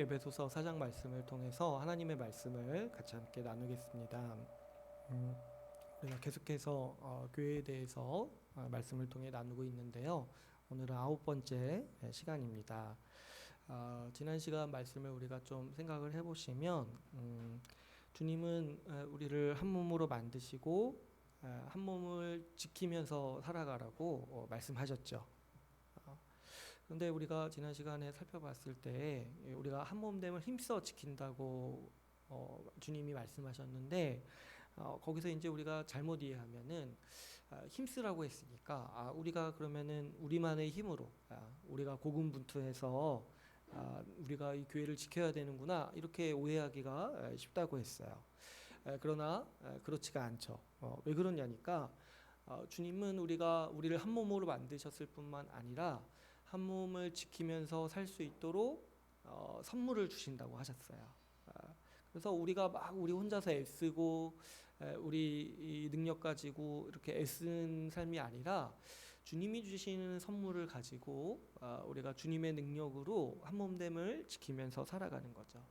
에베소서 4장 말씀을 통해서 하나님의 말씀을 같이 함께 나누겠습니다. 우리가 계속해서 교회에 대해서 말씀을 통해 나누고 있는데요. 오늘은 9번째 시간입니다. 지난 시간 말씀을 우리가 좀 생각을 해보시면 주님은 우리를 한 몸으로 만드시고 한 몸을 지키면서 살아가라고 말씀하셨죠. 그런데 우리가 지난 시간에 살펴봤을 때 우리가 한 몸됨을 힘써 지킨다고 주님이 말씀하셨는데 거기서 이제 우리가 잘못 이해하면은 힘쓰라고 했으니까 우리가 그러면은 우리만의 힘으로 우리가 고군분투해서 우리가 이 교회를 지켜야 되는구나 이렇게 오해하기가 쉽다고 했어요. 그러나 그렇지가 않죠. 왜 그러냐니까 주님은 우리를 한 몸으로 만드셨을 뿐만 아니라 한 몸을 지키면서 살 수 있도록 선물을 주신다고 하셨어요. 그래서 우리가 막 우리 혼자서 애쓰고 우리 이 능력 가지고 이렇게 애쓰는 삶이 아니라 주님이 주시는 선물을 가지고 우리가 주님의 능력으로 한 몸됨을 지키면서 살아가는 거죠.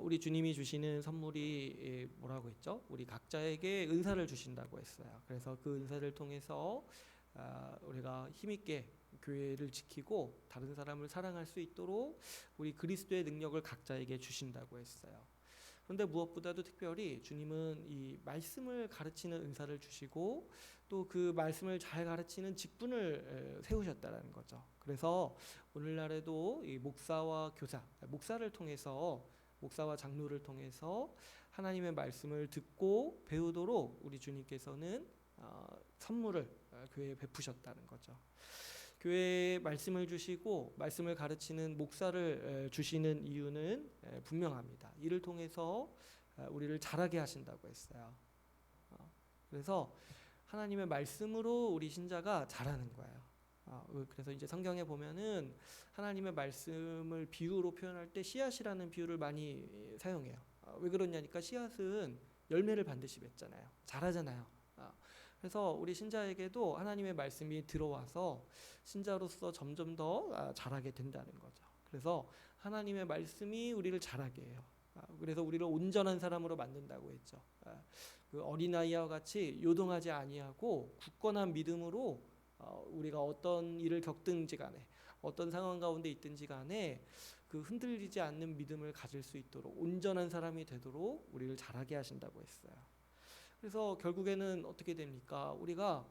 우리 주님이 주시는 선물이 뭐라고 했죠? 우리 각자에게 은사를 주신다고 했어요. 그래서 그 은사를 통해서 우리가 힘있게 교회를 지키고 다른 사람을 사랑할 수 있도록 우리 그리스도의 능력을 각자에게 주신다고 했어요. 그런데 무엇보다도 특별히 주님은 이 말씀을 가르치는 은사를 주시고 또 그 말씀을 잘 가르치는 직분을 세우셨다는 거죠. 그래서 오늘날에도 이 목사와 교사, 목사를 통해서 목사와 장로를 통해서 하나님의 말씀을 듣고 배우도록 우리 주님께서는 선물을 교회에 베푸셨다는 거죠. 교회에 말씀을 주시고 말씀을 가르치는 목사를 주시는 이유는 분명합니다. 이를 통해서 우리를 자라게 하신다고 했어요. 그래서 하나님의 말씀으로 우리 신자가 자라는 거예요. 그래서 이제 성경에 보면은 하나님의 말씀을 비유로 표현할 때 씨앗이라는 비유를 많이 사용해요. 왜 그러냐니까 씨앗은 열매를 반드시 맺잖아요. 자라잖아요. 그래서 우리 신자에게도 하나님의 말씀이 들어와서 신자로서 점점 더 자라게 된다는 거죠. 그래서 하나님의 말씀이 우리를 자라게 해요. 그래서 우리를 온전한 사람으로 만든다고 했죠. 그 어린아이와 같이 요동하지 아니하고 굳건한 믿음으로 우리가 어떤 일을 겪든지 간에 어떤 상황 가운데 있든지 간에 그 흔들리지 않는 믿음을 가질 수 있도록 온전한 사람이 되도록 우리를 자라게 하신다고 했어요. 그래서 결국에는 어떻게 됩니까? 우리가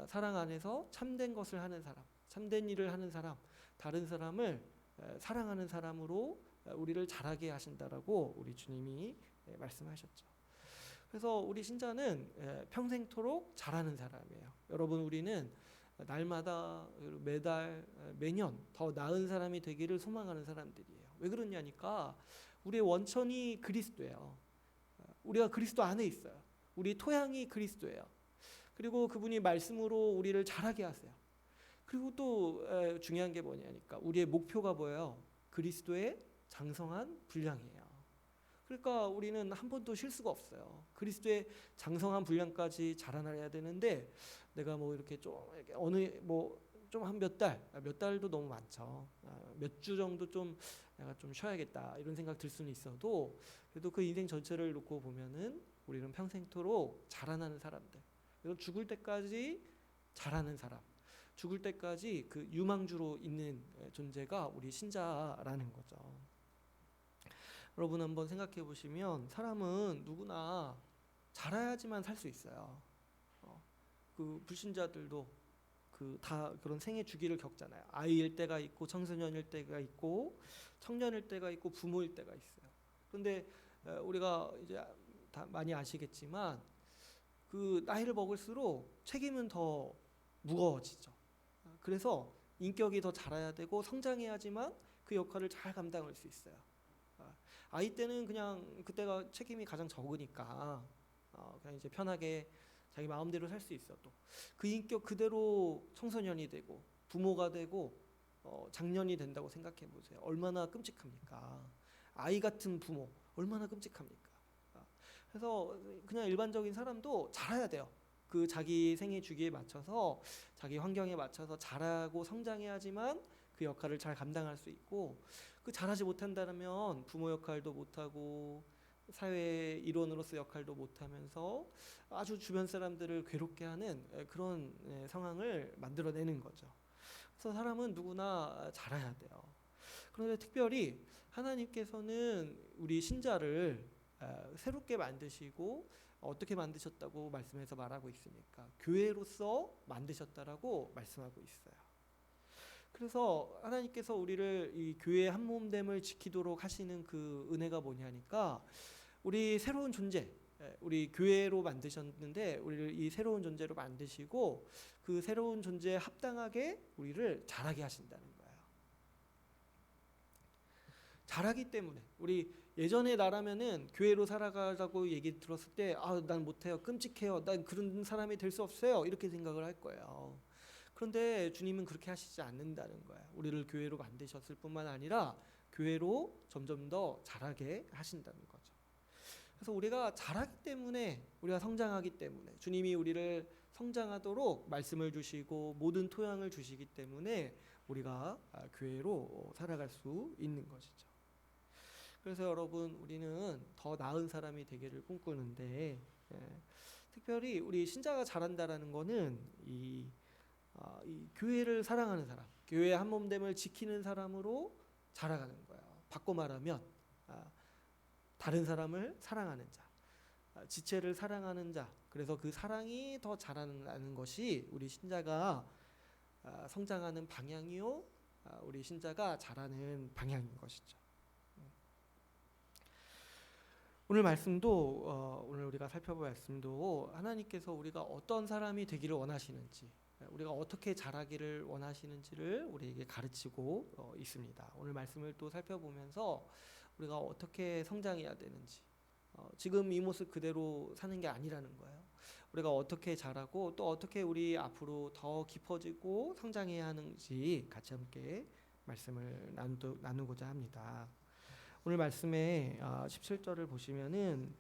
사랑 안에서 참된 것을 하는 사람, 참된 일을 하는 사람, 다른 사람을 사랑하는 사람으로 우리를 자라게 하신다라고 우리 주님이 말씀하셨죠. 그래서 우리 신자는 평생토록 자라는 사람이에요. 여러분, 우리는 날마다 매달 매년 더 나은 사람이 되기를 소망하는 사람들이에요. 왜 그러냐니까 우리의 원천이 그리스도예요. 우리가 그리스도 안에 있어요. 우리 토양이 그리스도예요. 그리고 그분이 말씀으로 우리를 자라게 하세요. 그리고 또 중요한 게 뭐냐니까 우리의 목표가 뭐예요? 그리스도의 장성한 분량이에요. 그러니까 우리는 한 번도 실수가 없어요. 그리스도의 장성한 분량까지 자라나야 되는데 내가 뭐 이렇게 좀 어느 뭐 좀 한 몇 달도 너무 많죠. 몇 주 정도 좀 내가 좀 쉬어야겠다 이런 생각 들 수는 있어도 그래도 그 인생 전체를 놓고 보면은 우리는 평생토록 자라나는 사람들. 그래서 죽을 때까지 자라는 사람. 죽을 때까지 그 유망주로 있는 존재가 우리 신자라는 거죠. 여러분 한번 생각해 보시면 사람은 누구나 자라야지만 살 수 있어요. 그 불신자들도 다 그런 생애 주기를 겪잖아요. 아이일 때가 있고 청소년일 때가 있고 청년일 때가 있고 부모일 때가 있어요. 그런데 우리가 이제 다 많이 아시겠지만 그 나이를 먹을수록 책임은 더 무거워지죠. 그래서 인격이 더 자라야 되고 성장해야지만 그 역할을 잘 감당할 수 있어요. 아이 때는 그냥 그때가 책임이 가장 적으니까 그냥 이제 편하게 자기 마음대로 살 수 있어도 그 인격 그대로 청소년이 되고 부모가 되고 장년이 된다고 생각해 보세요. 얼마나 끔찍합니까? 아이 같은 부모 얼마나 끔찍합니까? 그래서 그냥 일반적인 사람도 자라야 돼요. 그 자기 생애 주기에 맞춰서 자기 환경에 맞춰서 자라고 성장해야지만 그 역할을 잘 감당할 수 있고, 그 잘하지 못한다면 부모 역할도 못하고 사회 일원으로서 역할도 못하면서 아주 주변 사람들을 괴롭게 하는 그런 상황을 만들어내는 거죠. 그래서 사람은 누구나 잘해야 돼요. 그런데 특별히 하나님께서는 우리 신자를 새롭게 만드시고 어떻게 만드셨다고 말씀해서 말하고 있습니까? 교회로서 만드셨다라고 말씀하고 있어요. 그래서 하나님께서 우리를 이 교회의 한 몸됨을 지키도록 하시는 그 은혜가 뭐냐니까, 우리 새로운 존재, 우리 교회로 만드셨는데 우리를 이 새로운 존재로 만드시고 그 새로운 존재에 합당하게 우리를 자라게 하신다는 거예요. 자라기 때문에 우리 예전에 나라면은 교회로 살아가자고 얘기 들었을 때 난 못해요, 끔찍해요, 난 그런 사람이 될 수 없어요, 이렇게 생각을 할 거예요. 그런데 주님은 그렇게 하시지 않는다는 거예요. 우리를 교회로 만드셨을 뿐만 아니라 교회로 점점 더 자라게 하신다는 거죠. 그래서 우리가 자라기 때문에, 우리가 성장하기 때문에, 주님이 우리를 성장하도록 말씀을 주시고 모든 토양을 주시기 때문에 우리가 교회로 살아갈 수 있는 것이죠. 그래서 여러분, 우리는 더 나은 사람이 되기를 꿈꾸는데, 특별히 우리 신자가 자란다라는 거는 이 교회를 사랑하는 사람, 교회의 한 몸됨을 지키는 사람으로 자라가는 거예요. 바꿔 말하면 다른 사람을 사랑하는 자, 지체를 사랑하는 자, 그래서 그 사랑이 더 자라나는 것이 우리 신자가 성장하는 방향이요, 우리 신자가 자라는 방향인 것이죠. 오늘 말씀도 오늘 우리가 살펴볼 말씀도 하나님께서 우리가 어떤 사람이 되기를 원하시는지, 우리가 어떻게 자라기를 원하시는지를 우리에게 가르치고 있습니다. 오늘 말씀을 또 살펴보면서 우리가 어떻게 성장해야 되는지, 지금 이 모습 그대로 사는 게 아니라는 거예요. 우리가 어떻게 자라고 또 어떻게 우리 앞으로 더 깊어지고 성장해야 하는지 같이 함께 말씀을 나누고자 합니다. 오늘 말씀의 17절을 보시면은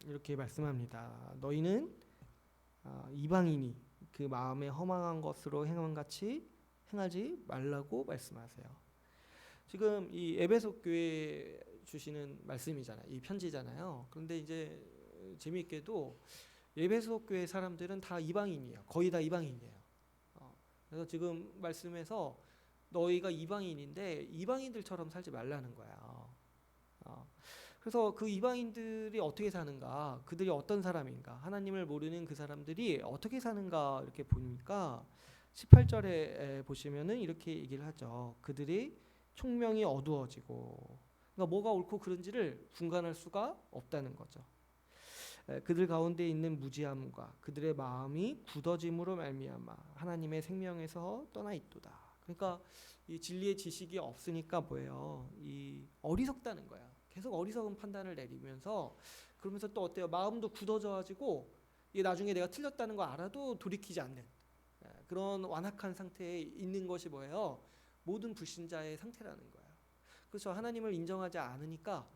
이렇게 말씀합니다. 너희는 이방인이 그 마음에 허망한 것으로 행함 같이 행하지 말라고 말씀하세요. 지금 이 에베소 교회 주시는 말씀이잖아요. 이 편지잖아요. 그런데 이제 재미있게도 에베소 교회 사람들은 다 이방인이에요. 거의 다 이방인이에요. 그래서 지금 말씀에서 너희가 이방인인데 이방인들처럼 살지 말라는 거야. 그래서 그 이방인들이 어떻게 사는가, 그들이 어떤 사람인가, 하나님을 모르는 그 사람들이 어떻게 사는가 이렇게 보니까 18절에 보시면은 이렇게 얘기를 하죠. 그들이 총명이 어두워지고, 그러니까 뭐가 옳고 그른지를 분간할 수가 없다는 거죠. 그들 가운데 있는 무지함과 그들의 마음이 굳어짐으로 말미암아 하나님의 생명에서 떠나 있도다. 그러니까 이 진리의 지식이 없으니까 뭐예요? 이 어리석다는 거야. 계속 어리석은 판단을 내리면서, 그러면서 또 어때요? 마음도 굳어져가지고 이게 나중에 내가 틀렸다는 거 알아도 돌이키지 않는 그런 완악한 상태에 있는 것이 뭐예요? 모든 불신자의 상태라는 거예요. 그렇죠. 하나님을 인정하지 않으니까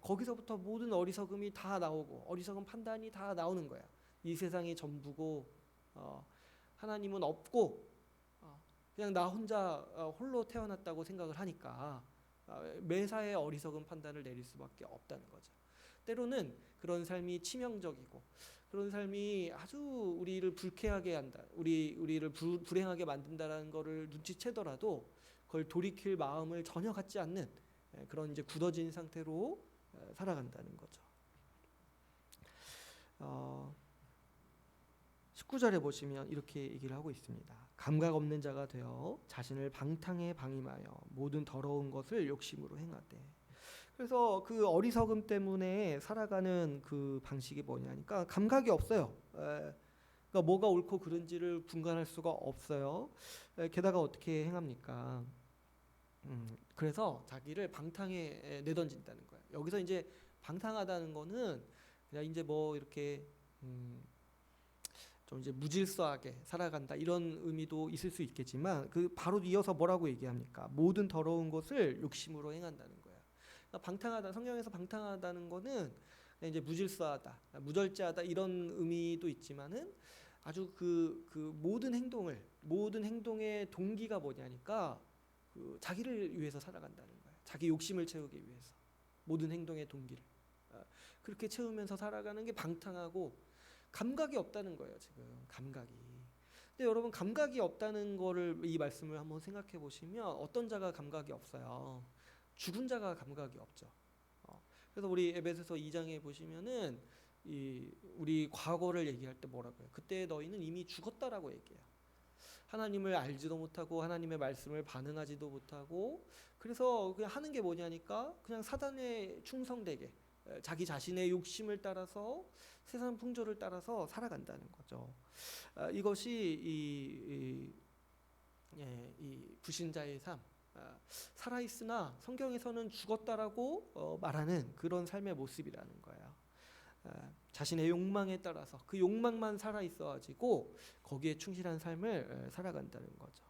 거기서부터 모든 어리석음이 다 나오고 어리석은 판단이 다 나오는 거예요. 이 세상이 전부고 하나님은 없고 그냥 나 혼자 홀로 태어났다고 생각을 하니까 매사에 어리석은 판단을 내릴 수밖에 없다는 거죠. 때로는 그런 삶이 치명적이고 그런 삶이 아주 우리를 불쾌하게 한다, 우리를 불행하게 만든다라는 것을 눈치채더라도 그걸 돌이킬 마음을 전혀 갖지 않는 그런 이제 굳어진 상태로 살아간다는 거죠. 19절에 보시면 이렇게 얘기를 하고 있습니다. 감각 없는 자가 되어 자신을 방탕에 방임하여 모든 더러운 것을 욕심으로 행하되. 그래서 그 어리석음 때문에 살아가는 그 방식이 뭐냐니까 감각이 없어요. 그러니까 뭐가 옳고 그른지를 분간할 수가 없어요. 게다가 어떻게 행합니까? 그래서 자기를 방탕에 내던진다는 거예요. 여기서 이제 방탕하다는 거는 그냥 이제 뭐 이렇게 좀 이제 무질서하게 살아간다 이런 의미도 있을 수 있겠지만, 그 바로 이어서 뭐라고 얘기합니까? 모든 더러운 것을 욕심으로 행한다는 거예요. 그러니까 방탕하다, 성경에서 방탕하다는 거는 그냥 이제 무질서하다, 무절제하다 이런 의미도 있지만은 아주 그 모든 행동의 동기가 뭐냐니까 자기를 위해서 살아간다는 거예요. 자기 욕심을 채우기 위해서 모든 행동의 동기를 그렇게 채우면서 살아가는 게 방탕하고 감각이 없다는 거예요. 지금 감각이. 근데 여러분 감각이 없다는 거를 이 말씀을 한번 생각해 보시면 어떤 자가 감각이 없어요? 죽은 자가 감각이 없죠. 그래서 우리 에베소서 2장에 보시면은 우리 과거를 얘기할 때 뭐라고 해요? 그때 너희는 이미 죽었다라고 얘기해요. 하나님을 알지도 못하고 하나님의 말씀을 반응하지도 못하고 그래서 그냥 하는 게 뭐냐니까 그냥 사단에 충성되게 자기 자신의 욕심을 따라서 세상 풍조를 따라서 살아간다는 거죠. 이것이 이 불신자의 삶, 살아있으나 성경에서는 죽었다라고 말하는 그런 삶의 모습이라는 거예요. 자신의 욕망에 따라서 그 욕망만 살아있어가지고 거기에 충실한 삶을 살아간다는 거죠.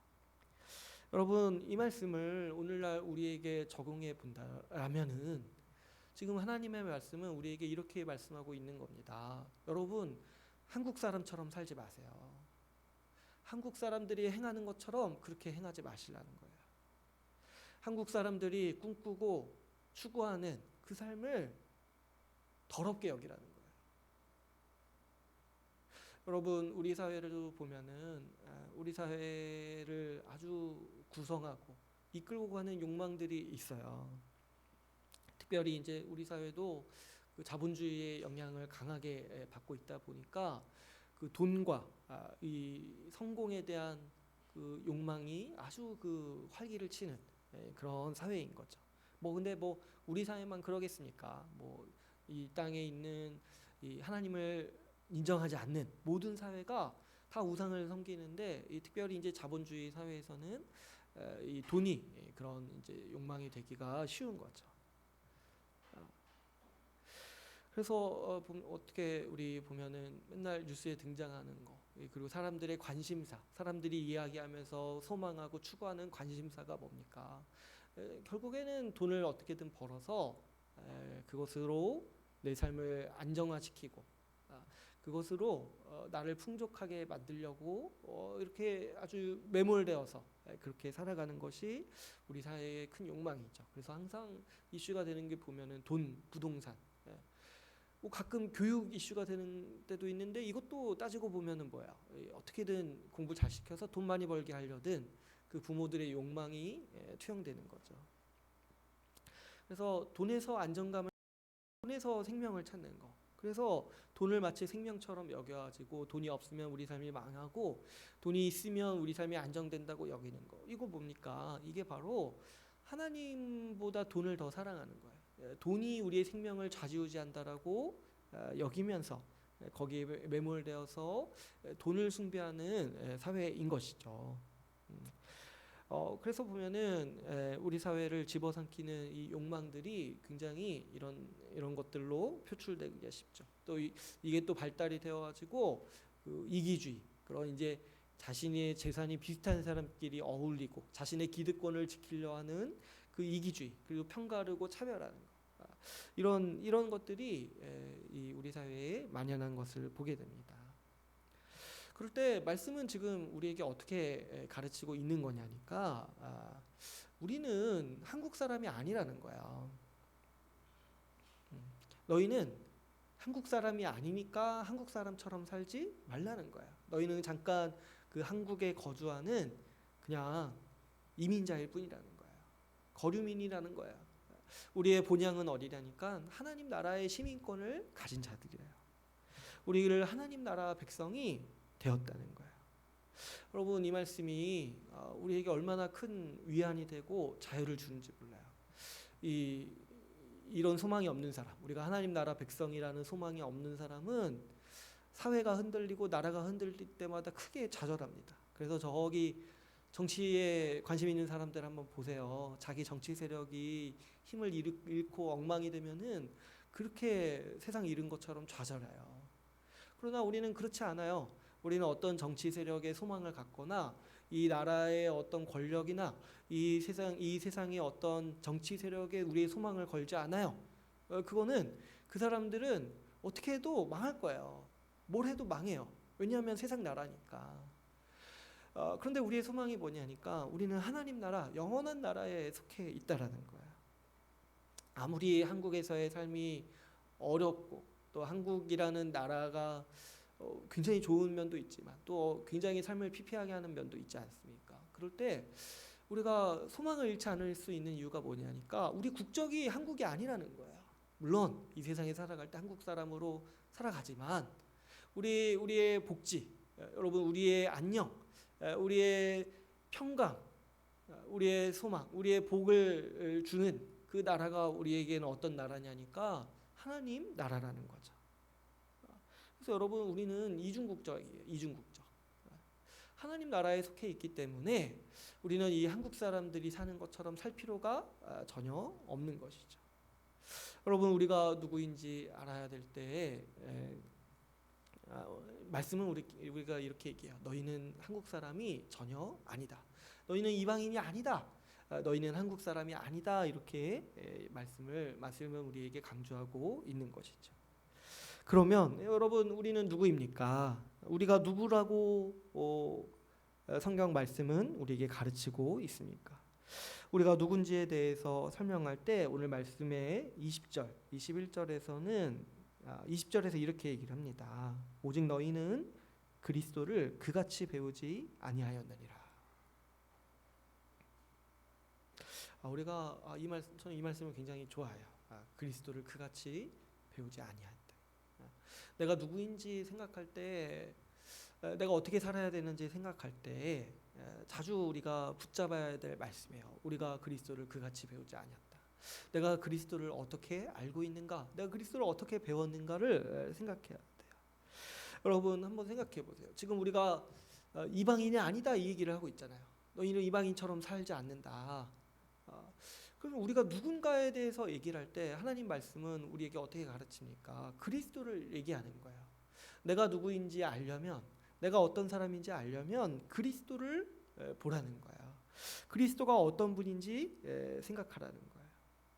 여러분 이 말씀을 오늘날 우리에게 적용해 본다라면은 지금 하나님의 말씀은 우리에게 이렇게 말씀하고 있는 겁니다. 여러분 한국 사람처럼 살지 마세요. 한국 사람들이 행하는 것처럼 그렇게 행하지 마시라는 거예요. 한국 사람들이 꿈꾸고 추구하는 그 삶을 더럽게 여기라는 거예요. 여러분 우리 사회를 보면은 우리 사회를 아주 구성하고 이끌고 가는 욕망들이 있어요. 특별히 이제 우리 사회도 그 자본주의의 영향을 강하게 받고 있다 보니까 그 돈과 이 성공에 대한 그 욕망이 아주 그 활기를 치는 그런 사회인 거죠. 근데 우리 사회만 그러겠습니까? 이 땅에 있는 이 하나님을 인정하지 않는 모든 사회가 다 우상을 섬기는데 특별히 이제 자본주의 사회에서는 이 돈이 그런 이제 욕망이 되기가 쉬운 거죠. 그래서 어떻게 우리 보면은 맨날 뉴스에 등장하는 거 그리고 사람들의 관심사, 사람들이 이야기하면서 소망하고 추구하는 관심사가 뭡니까? 결국에는 돈을 어떻게든 벌어서 그것으로 내 삶을 안정화시키고 그것으로 나를 풍족하게 만들려고 이렇게 아주 매몰되어서 그렇게 살아가는 것이 우리 사회의 큰 욕망이죠. 그래서 항상 이슈가 되는 게 보면은 돈, 부동산. 가끔 교육 이슈가 되는 때도 있는데 이것도 따지고 보면은 뭐야? 어떻게든 공부 잘 시켜서 돈 많이 벌게 하려던 그 부모들의 욕망이 투영되는 거죠. 그래서 돈에서 안정감을, 돈에서 생명을 찾는 거. 그래서 돈을 마치 생명처럼 여겨가지고 돈이 없으면 우리 삶이 망하고 돈이 있으면 우리 삶이 안정된다고 여기는 거. 이거 뭡니까? 이게 바로 하나님보다 돈을 더 사랑하는 거예요. 돈이 우리의 생명을 좌지우지한다라고 여기면서 거기에 매몰되어서 돈을 숭배하는 사회인 것이죠. 그래서 보면은 우리 사회를 집어삼키는 이 욕망들이 굉장히 이런 것들로 표출되기가 쉽죠. 또 이게 또 발달이 되어가지고 그 이기주의 그런 이제 자신의 재산이 비슷한 사람끼리 어울리고 자신의 기득권을 지키려 하는 그 이기주의 그리고 편가르고 차별하는 것 이런 것들이 이 우리 사회에 만연한 것을 보게 됩니다. 그럴 때 말씀은 지금 우리에게 어떻게 가르치고 있는 거냐니까 우리는 한국 사람이 아니라는 거야. 너희는 한국 사람이 아니니까 한국 사람처럼 살지 말라는 거야. 너희는 잠깐 그 한국에 거주하는 그냥 이민자일 뿐이라는 거야. 거류민이라는 거야. 우리의 본향은 어디라니까 하나님 나라의 시민권을 가진 자들이에요. 우리를 하나님 나라 백성이 되었다는 거예요. 여러분 이 말씀이 우리에게 얼마나 큰 위안이 되고 자유를 주는지 몰라요. 이런 소망이 없는 사람, 우리가 하나님 나라 백성이라는 소망이 없는 사람은 사회가 흔들리고 나라가 흔들릴 때마다 크게 좌절합니다. 그래서 저기 정치에 관심 있는 사람들 한번 보세요. 자기 정치 세력이 힘을 잃고 엉망이 되면은 그렇게 세상 잃은 것처럼 좌절해요. 그러나 우리는 그렇지 않아요. 우리는 어떤 정치 세력의 소망을 갖거나 이 나라의 어떤 권력이나 이 세상의 어떤 정치 세력에 우리의 소망을 걸지 않아요. 그거는 그 사람들은 어떻게 해도 망할 거예요. 뭘 해도 망해요. 왜냐하면 세상 나라니까. 그런데 우리의 소망이 뭐냐니까 우리는 하나님 나라, 영원한 나라에 속해 있다라는 거예요. 아무리 한국에서의 삶이 어렵고 또 한국이라는 나라가 굉장히 좋은 면도 있지만 또 굉장히 삶을 피폐하게 하는 면도 있지 않습니까? 그럴 때 우리가 소망을 잃지 않을 수 있는 이유가 뭐냐니까 우리 국적이 한국이 아니라는 거예요. 물론 이 세상에 살아갈 때 한국 사람으로 살아가지만 우리의 복지, 여러분 우리의 안녕, 우리의 평강, 우리의 소망, 우리의 복을 주는 그 나라가 우리에게는 어떤 나라냐니까 하나님 나라라는 거죠. 그래서 여러분 우리는 이중국적이에요. 이중국적. 하나님 나라에 속해 있기 때문에 우리는 이 한국 사람들이 사는 것처럼 살 필요가 전혀 없는 것이죠. 여러분 우리가 누구인지 알아야 될 때 말씀은 우리가 이렇게 얘기해요. 너희는 한국 사람이 전혀 아니다. 너희는 이방인이 아니다. 너희는 한국 사람이 아니다. 이렇게 말씀을 우리에게 강조하고 있는 것이죠. 그러면 여러분 우리는 누구입니까? 우리가 누구라고 성경 말씀은 우리에게 가르치고 있습니까? 우리가 누군지에 대해서 설명할 때 오늘 말씀의 20절, 21절에서는 20절에서 이렇게 얘기를 합니다. 오직 너희는 그리스도를 그같이 배우지 아니하였느니라. 저는 이 말씀을 굉장히 좋아해요. 그리스도를 그같이 배우지 아니한다. 내가 누구인지 생각할 때, 내가 어떻게 살아야 되는지 생각할 때 자주 우리가 붙잡아야 될 말씀이에요. 우리가 그리스도를 그같이 배우지 아니었다. 내가 그리스도를 어떻게 알고 있는가? 내가 그리스도를 어떻게 배웠는가를 생각해야 돼요. 여러분 한번 생각해 보세요. 지금 우리가 이방인이 아니다 이 얘기를 하고 있잖아요. 너희는 이방인처럼 살지 않는다. 그럼 우리가 누군가에 대해서 얘기를 할 때 하나님 말씀은 우리에게 어떻게 가르칩니까? 그리스도를 얘기하는 거예요. 내가 누구인지 알려면, 내가 어떤 사람인지 알려면 그리스도를 보라는 거예요. 그리스도가 어떤 분인지 생각하라는 거예요.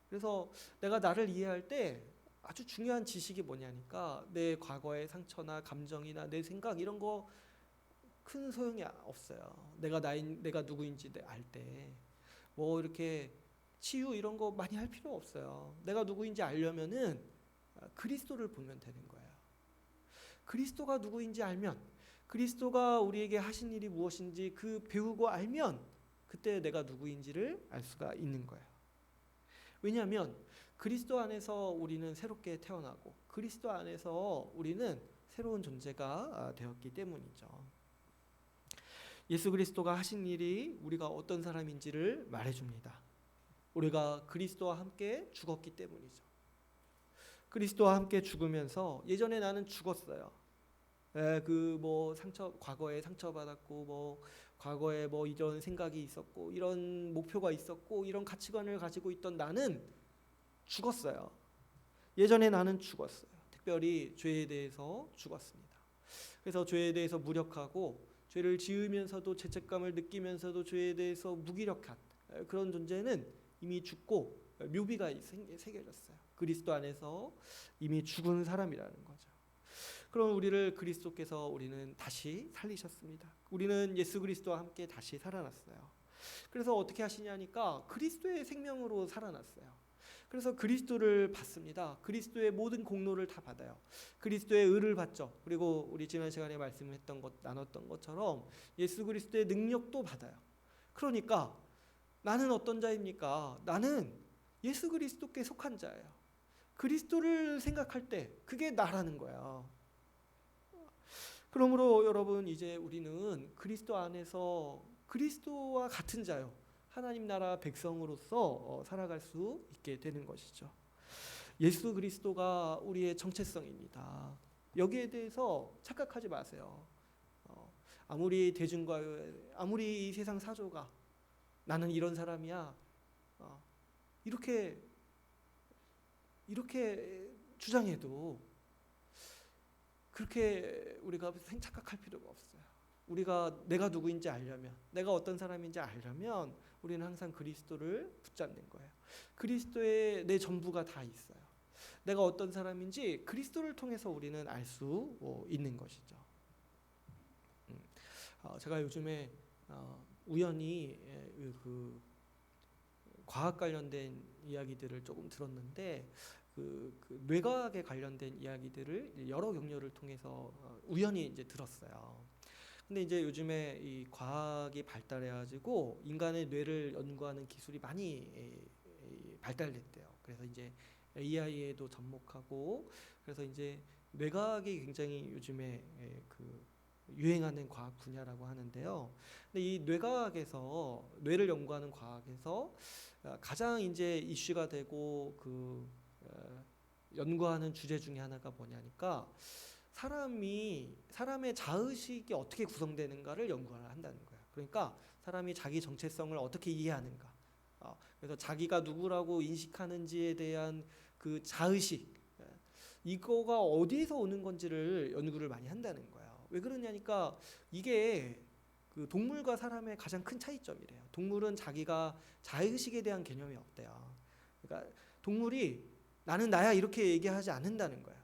그래서 내가 나를 이해할 때 아주 중요한 지식이 뭐냐니까 내 과거의 상처나 감정이나 내 생각 이런 거 큰 소용이 없어요. 내가 누구인지 알 때 뭐 이렇게 치유 이런 거 많이 할 필요 없어요. 내가 누구인지 알려면은 그리스도를 보면 되는 거예요. 그리스도가 누구인지 알면, 그리스도가 우리에게 하신 일이 무엇인지 배우고 알면 그때 내가 누구인지를 알 수가 있는 거예요. 왜냐하면 그리스도 안에서 우리는 새롭게 태어나고 그리스도 안에서 우리는 새로운 존재가 되었기 때문이죠. 예수 그리스도가 하신 일이 우리가 어떤 사람인지를 말해줍니다. 우리가 그리스도와 함께 죽었기 때문이죠. 그리스도와 함께 죽으면서 예전에 나는 죽었어요. 과거에 상처받았고 과거에 이런 생각이 있었고 이런 목표가 있었고 이런 가치관을 가지고 있던 나는 죽었어요. 예전에 나는 죽었어요. 특별히 죄에 대해서 죽었습니다. 그래서 죄에 대해서 무력하고 죄를 지으면서도 죄책감을 느끼면서도 죄에 대해서 무기력한 그런 존재는 이미 죽고 묘비가 새겨졌어요. 그리스도 안에서 이미 죽은 사람이라는 거죠. 그럼 우리는 다시 살리셨습니다. 우리는 예수 그리스도와 함께 다시 살아났어요. 그래서 어떻게 하시냐니까 그리스도의 생명으로 살아났어요. 그래서 그리스도를 받습니다. 그리스도의 모든 공로를 다 받아요. 그리스도의 의를 받죠. 그리고 우리 지난 시간에 나눴던 것처럼 예수 그리스도의 능력도 받아요. 그러니까 나는 어떤 자입니까? 나는 예수 그리스도께 속한 자예요. 그리스도를 생각할 때 그게 나라는 거예요. 그러므로 여러분 이제 우리는 그리스도 안에서 그리스도와 같은 자요. 하나님 나라 백성으로서 살아갈 수 있게 되는 것이죠. 예수 그리스도가 우리의 정체성입니다. 여기에 대해서 착각하지 마세요. 아무리 아무리 이 세상 사조가 나는 이런 사람이야 이렇게 주장해도 그렇게 우리가 착각할 필요가 없어요. 우리가 내가 누구인지 알려면, 내가 어떤 사람인지 알려면 우리는 항상 그리스도를 붙잡는 거예요. 그리스도에 내 전부가 다 있어요. 내가 어떤 사람인지 그리스도를 통해서 우리는 알 수 있는 것이죠. 제가 요즘에 우연히 그 과학 관련된 이야기들을 조금 들었는데 그 뇌과학에 관련된 이야기들을 여러 경로를 통해서 우연히 이제 들었어요. 근데 이제 요즘에 이 과학이 발달해가지고 인간의 뇌를 연구하는 기술이 많이 발달됐대요. 그래서 이제 AI에도 접목하고 그래서 이제 뇌과학이 굉장히 요즘에 그 유행하는 과학 분야라고 하는데요. 근데 이 뇌과학에서 뇌를 연구하는 과학에서 가장 이제 이슈가 되고 그 연구하는 주제 중에 하나가 뭐냐니까 사람의 자의식이 어떻게 구성되는가를 연구를 한다는 거야. 그러니까 사람이 자기 정체성을 어떻게 이해하는가. 그래서 자기가 누구라고 인식하는지에 대한 그 자의식 이거가 어디에서 오는 건지를 연구를 많이 한다는 거야. 왜 그러냐니까 이게 그 동물과 사람의 가장 큰 차이점이래요. 동물은 자기가 자의식에 대한 개념이 없대요. 그러니까 동물이 나는 나야 이렇게 얘기하지 않는다는 거야.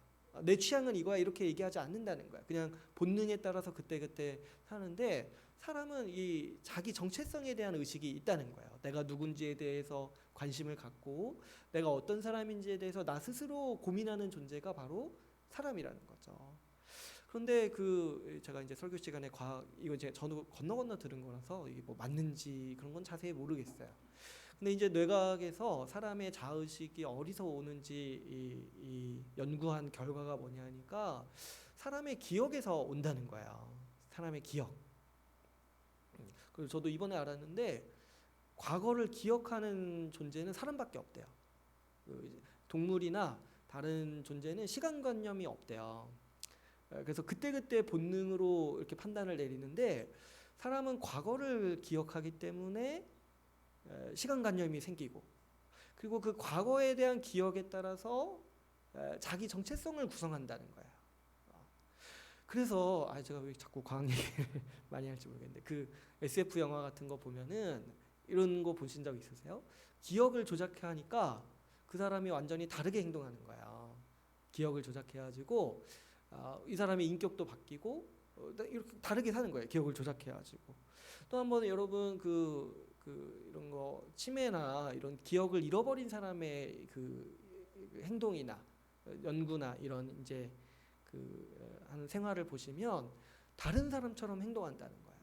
내 취향은 이거야 이렇게 얘기하지 않는다는 거야. 그냥 본능에 따라서 그때그때 사는데 사람은 이 자기 정체성에 대한 의식이 있다는 거예요. 내가 누군지에 대해서 관심을 갖고 내가 어떤 사람인지에 대해서 나 스스로 고민하는 존재가 바로 사람이라는 거죠. 그런데 그 제가 이제 설교 시간에 이거 제가 저도 건너 들은 거라서 이게 뭐 맞는지 그런 건 자세히 모르겠어요. 근데 이제 뇌과학에서 사람의 자의식이 어디서 오는지 이 연구한 결과가 뭐냐니까 사람의 기억에서 온다는 거예요. 사람의 기억. 그리고 저도 이번에 알았는데 과거를 기억하는 존재는 사람밖에 없대요. 동물이나 다른 존재는 시간관념이 없대요. 그래서 그때그때 본능으로 이렇게 판단을 내리는데 사람은 과거를 기억하기 때문에 시간관념이 생기고 그리고 그 과거에 대한 기억에 따라서 자기 정체성을 구성한다는 거예요. 그래서 제가 왜 자꾸 과학 얘기를 많이 할지 모르겠는데 그 SF 영화 같은 거 보면은 이런 거 보신 적 있으세요? 기억을 조작해 하니까 그 사람이 완전히 다르게 행동하는 거예요. 기억을 조작해가지고 이 사람의 인격도 바뀌고 이렇게 다르게 사는 거예요. 기억을 조작해가지고. 또 한번 여러분 그 이런 거 치매나 이런 기억을 잃어버린 사람의 그 행동이나 연구나 이런 이제 그 하는 생활을 보시면 다른 사람처럼 행동한다는 거야.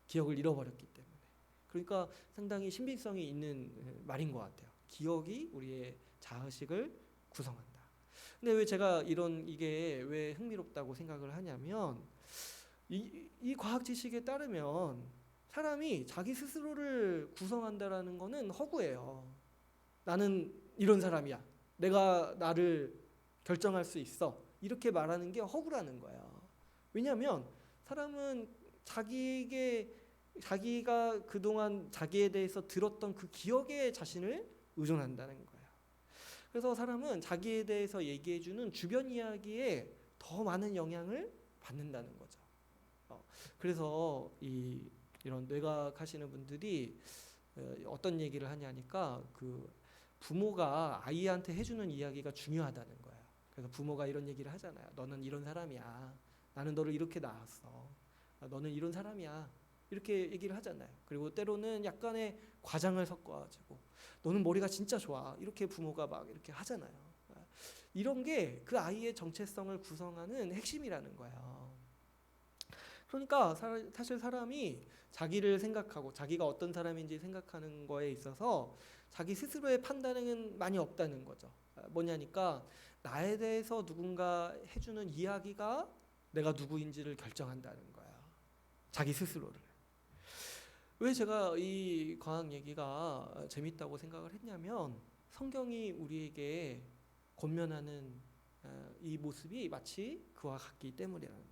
기억을 잃어버렸기 때문에. 그러니까 상당히 신빙성이 있는 말인 것 같아요. 기억이 우리의 자의식을 구성한다. 근데 왜 제가 이게 왜 흥미롭다고 생각을 하냐면 이 과학 지식에 따르면 사람이 자기 스스로를 구성한다라는 거는 허구예요. 나는 이런 사람이야. 내가 나를 결정할 수 있어. 이렇게 말하는 게 허구라는 거예요. 왜냐하면 사람은 자기가 그동안 자기에 대해서 들었던 그 기억에 자신을 의존한다는 거예요. 그래서 사람은 자기에 대해서 얘기해주는 주변 이야기에 더 많은 영향을 받는다는 거죠. 그래서 이런 뇌과학 하시는 분들이 어떤 얘기를 하냐니까 그 부모가 아이한테 해주는 이야기가 중요하다는 거예요. 그래서 부모가 이런 얘기를 하잖아요. 너는 이런 사람이야. 나는 너를 이렇게 낳았어. 너는 이런 사람이야. 이렇게 얘기를 하잖아요. 그리고 때로는 약간의 과장을 섞어가지고 너는 머리가 진짜 좋아. 이렇게 부모가 막 이렇게 하잖아요. 이런 게 그 아이의 정체성을 구성하는 핵심이라는 거예요. 그러니까 사실 사람이 자기를 생각하고 자기가 어떤 사람인지 생각하는 거에 있어서 자기 스스로의 판단은 많이 없다는 거죠. 뭐냐니까 나에 대해서 누군가 해주는 이야기가 내가 누구인지를 결정한다는 거야. 자기 스스로를. 왜 제가 이 과학 얘기가 재밌다고 생각을 했냐면 성경이 우리에게 권면하는 이 모습이 마치 그와 같기 때문이라는 거예요.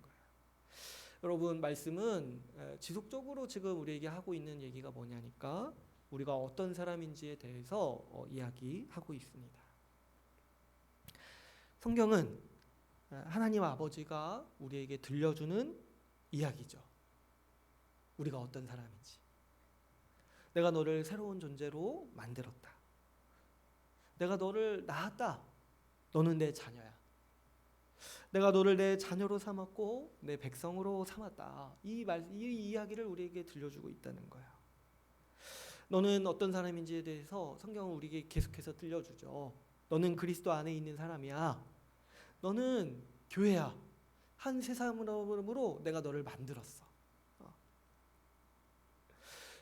여러분 말씀은 지속적으로 지금 우리에게 하고 있는 얘기가 뭐냐니까 우리가 어떤 사람인지에 대해서 이야기하고 있습니다. 성경은 하나님 아버지가 우리에게 들려주는 이야기죠. 우리가 어떤 사람인지. 내가 너를 새로운 존재로 만들었다. 내가 너를 낳았다. 너는 내 자녀야. 내가 너를 내 자녀로 삼았고 내 백성으로 삼았다. 이 이야기를 우리에게 들려주고 있다는 거야. 너는 어떤 사람인지에 대해서 성경은 우리에게 계속해서 들려주죠. 너는 그리스도 안에 있는 사람이야. 너는 교회야. 한 새 사람으로 내가 너를 만들었어.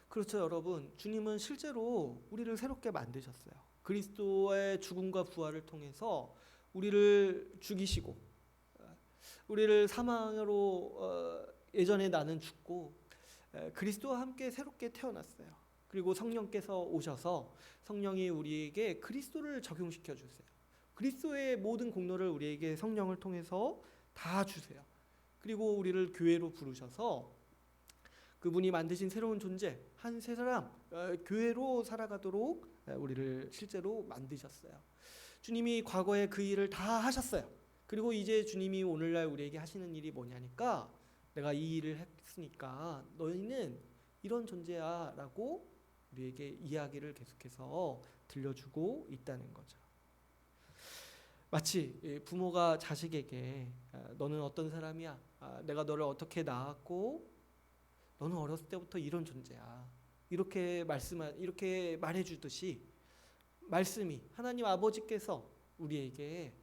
그렇죠, 여러분. 주님은 실제로 우리를 새롭게 만드셨어요. 그리스도의 죽음과 부활을 통해서 우리를 죽이시고, 우리를 사망으로 예전에 나는 죽고 그리스도와 함께 새롭게 태어났어요. 그리고 성령께서 오셔서 성령이 우리에게 그리스도를 적용시켜 주세요. 그리스도의 모든 공로를 우리에게 성령을 통해서 다 주세요. 그리고 우리를 교회로 부르셔서 그분이 만드신 새로운 존재, 한 새 사람, 교회로 살아가도록 우리를 실제로 만드셨어요. 주님이 과거에 그 일을 다 하셨어요. 그리고 이제 주님이 오늘날 우리에게 하시는 일이 뭐냐니까, 내가 이 일을 했으니까 너희는 이런 존재야 라고 우리에게 이야기를 계속해서 들려주고 있다는 거죠. 마치 부모가 자식에게 너는 어떤 사람이야? 내가 너를 어떻게 낳았고 너는 어렸을 때부터 이런 존재야. 이렇게 말해주듯이 말씀이 하나님 아버지께서 우리에게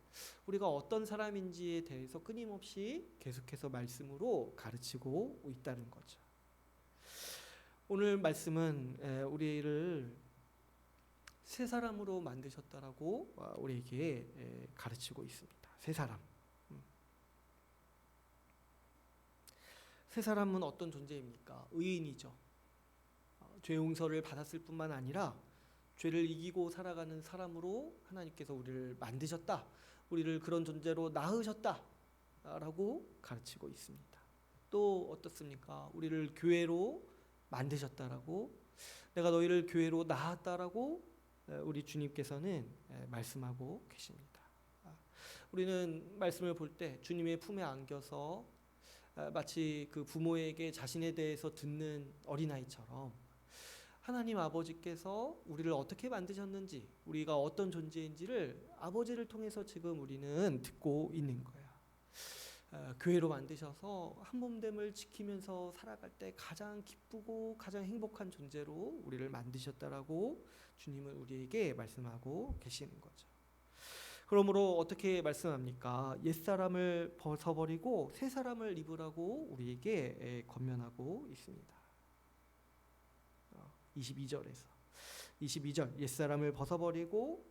우리가 어떤 사람인지에 대해서 끊임없이 계속해서 말씀으로 가르치고 있다는 거죠. 오늘 말씀은 우리를 새 사람으로 만드셨다라고 우리에게 가르치고 있습니다. 새 사람. 새 사람은 어떤 존재입니까? 의인이죠. 죄 용서를 받았을 뿐만 아니라 죄를 이기고 살아가는 사람으로 하나님께서 우리를 만드셨다. 우리를 그런 존재로 낳으셨다 라고 가르치고 있습니다. 또 어떻습니까? 우리를 교회로 만드셨다라고, 내가 너희를 교회로 낳았다라고 우리 주님께서는 말씀하고 계십니다. 우리는 말씀을 볼 때 주님의 품에 안겨서 마치 그 부모에게 자신에 대해서 듣는 어린아이처럼 하나님 아버지께서 우리를 어떻게 만드셨는지, 우리가 어떤 존재인지를 아버지를 통해서 지금 우리는 듣고 있는 거예요. 교회로 만드셔서 한몸됨을 지키면서 살아갈 때 가장 기쁘고 가장 행복한 존재로 우리를 만드셨다라고 주님은 우리에게 말씀하고 계시는 거죠. 그러므로 어떻게 말씀합니까? 옛사람을 벗어버리고 새 사람을 입으라고 우리에게 권면하고 있습니다. 22절에서 22절 옛사람을 벗어버리고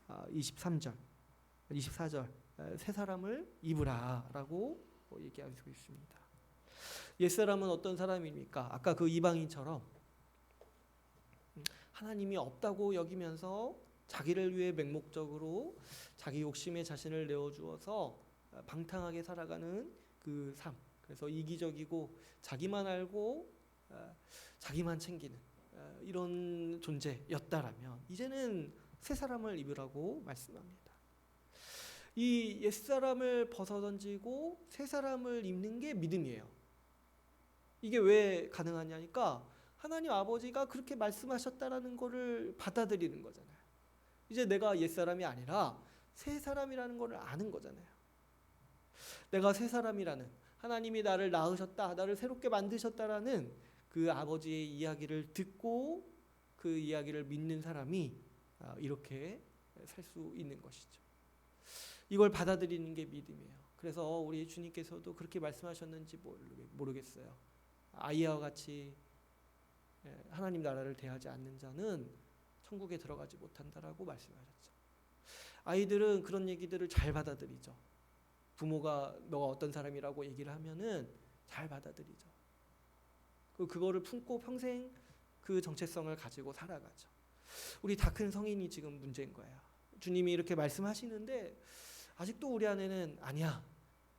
23절 24절 새 사람을 입으라 라고 얘기하고 있습니다. 옛사람은 어떤 사람입니까? 아까 그 이방인처럼 하나님이 없다고 여기면서 자기를 위해 맹목적으로 자기 욕심에 자신을 내어주어서 방탕하게 살아가는 그 삶, 그래서 이기적이고 자기만 알고 자기만 챙기는 이런 존재였다라면 이제는 새 사람을 입으라고 말씀합니다. 이 옛사람을 벗어던지고 새 사람을 입는 게 믿음이에요. 이게 왜 가능하냐니까 하나님 아버지가 그렇게 말씀하셨다라는 거를 받아들이는 거잖아요. 이제 내가 옛사람이 아니라 새 사람이라는 거를 아는 거잖아요. 내가 새 사람이라는, 하나님이 나를 낳으셨다, 나를 새롭게 만드셨다라는 그 아버지의 이야기를 듣고 그 이야기를 믿는 사람이 이렇게 살 수 있는 것이죠. 이걸 받아들이는 게 믿음이에요. 그래서 우리 주님께서도 그렇게 말씀하셨는지 모르겠어요. 아이와 같이 하나님 나라를 대하지 않는 자는 천국에 들어가지 못한다라고 말씀하셨죠. 아이들은 그런 얘기들을 잘 받아들이죠. 부모가 너가 어떤 사람이라고 얘기를 하면은 잘 받아들이죠. 그거를 품고 평생 그 정체성을 가지고 살아가죠. 우리 다 큰 성인이 지금 문제인 거예요. 주님이 이렇게 말씀하시는데 아직도 우리 안에는 아니야.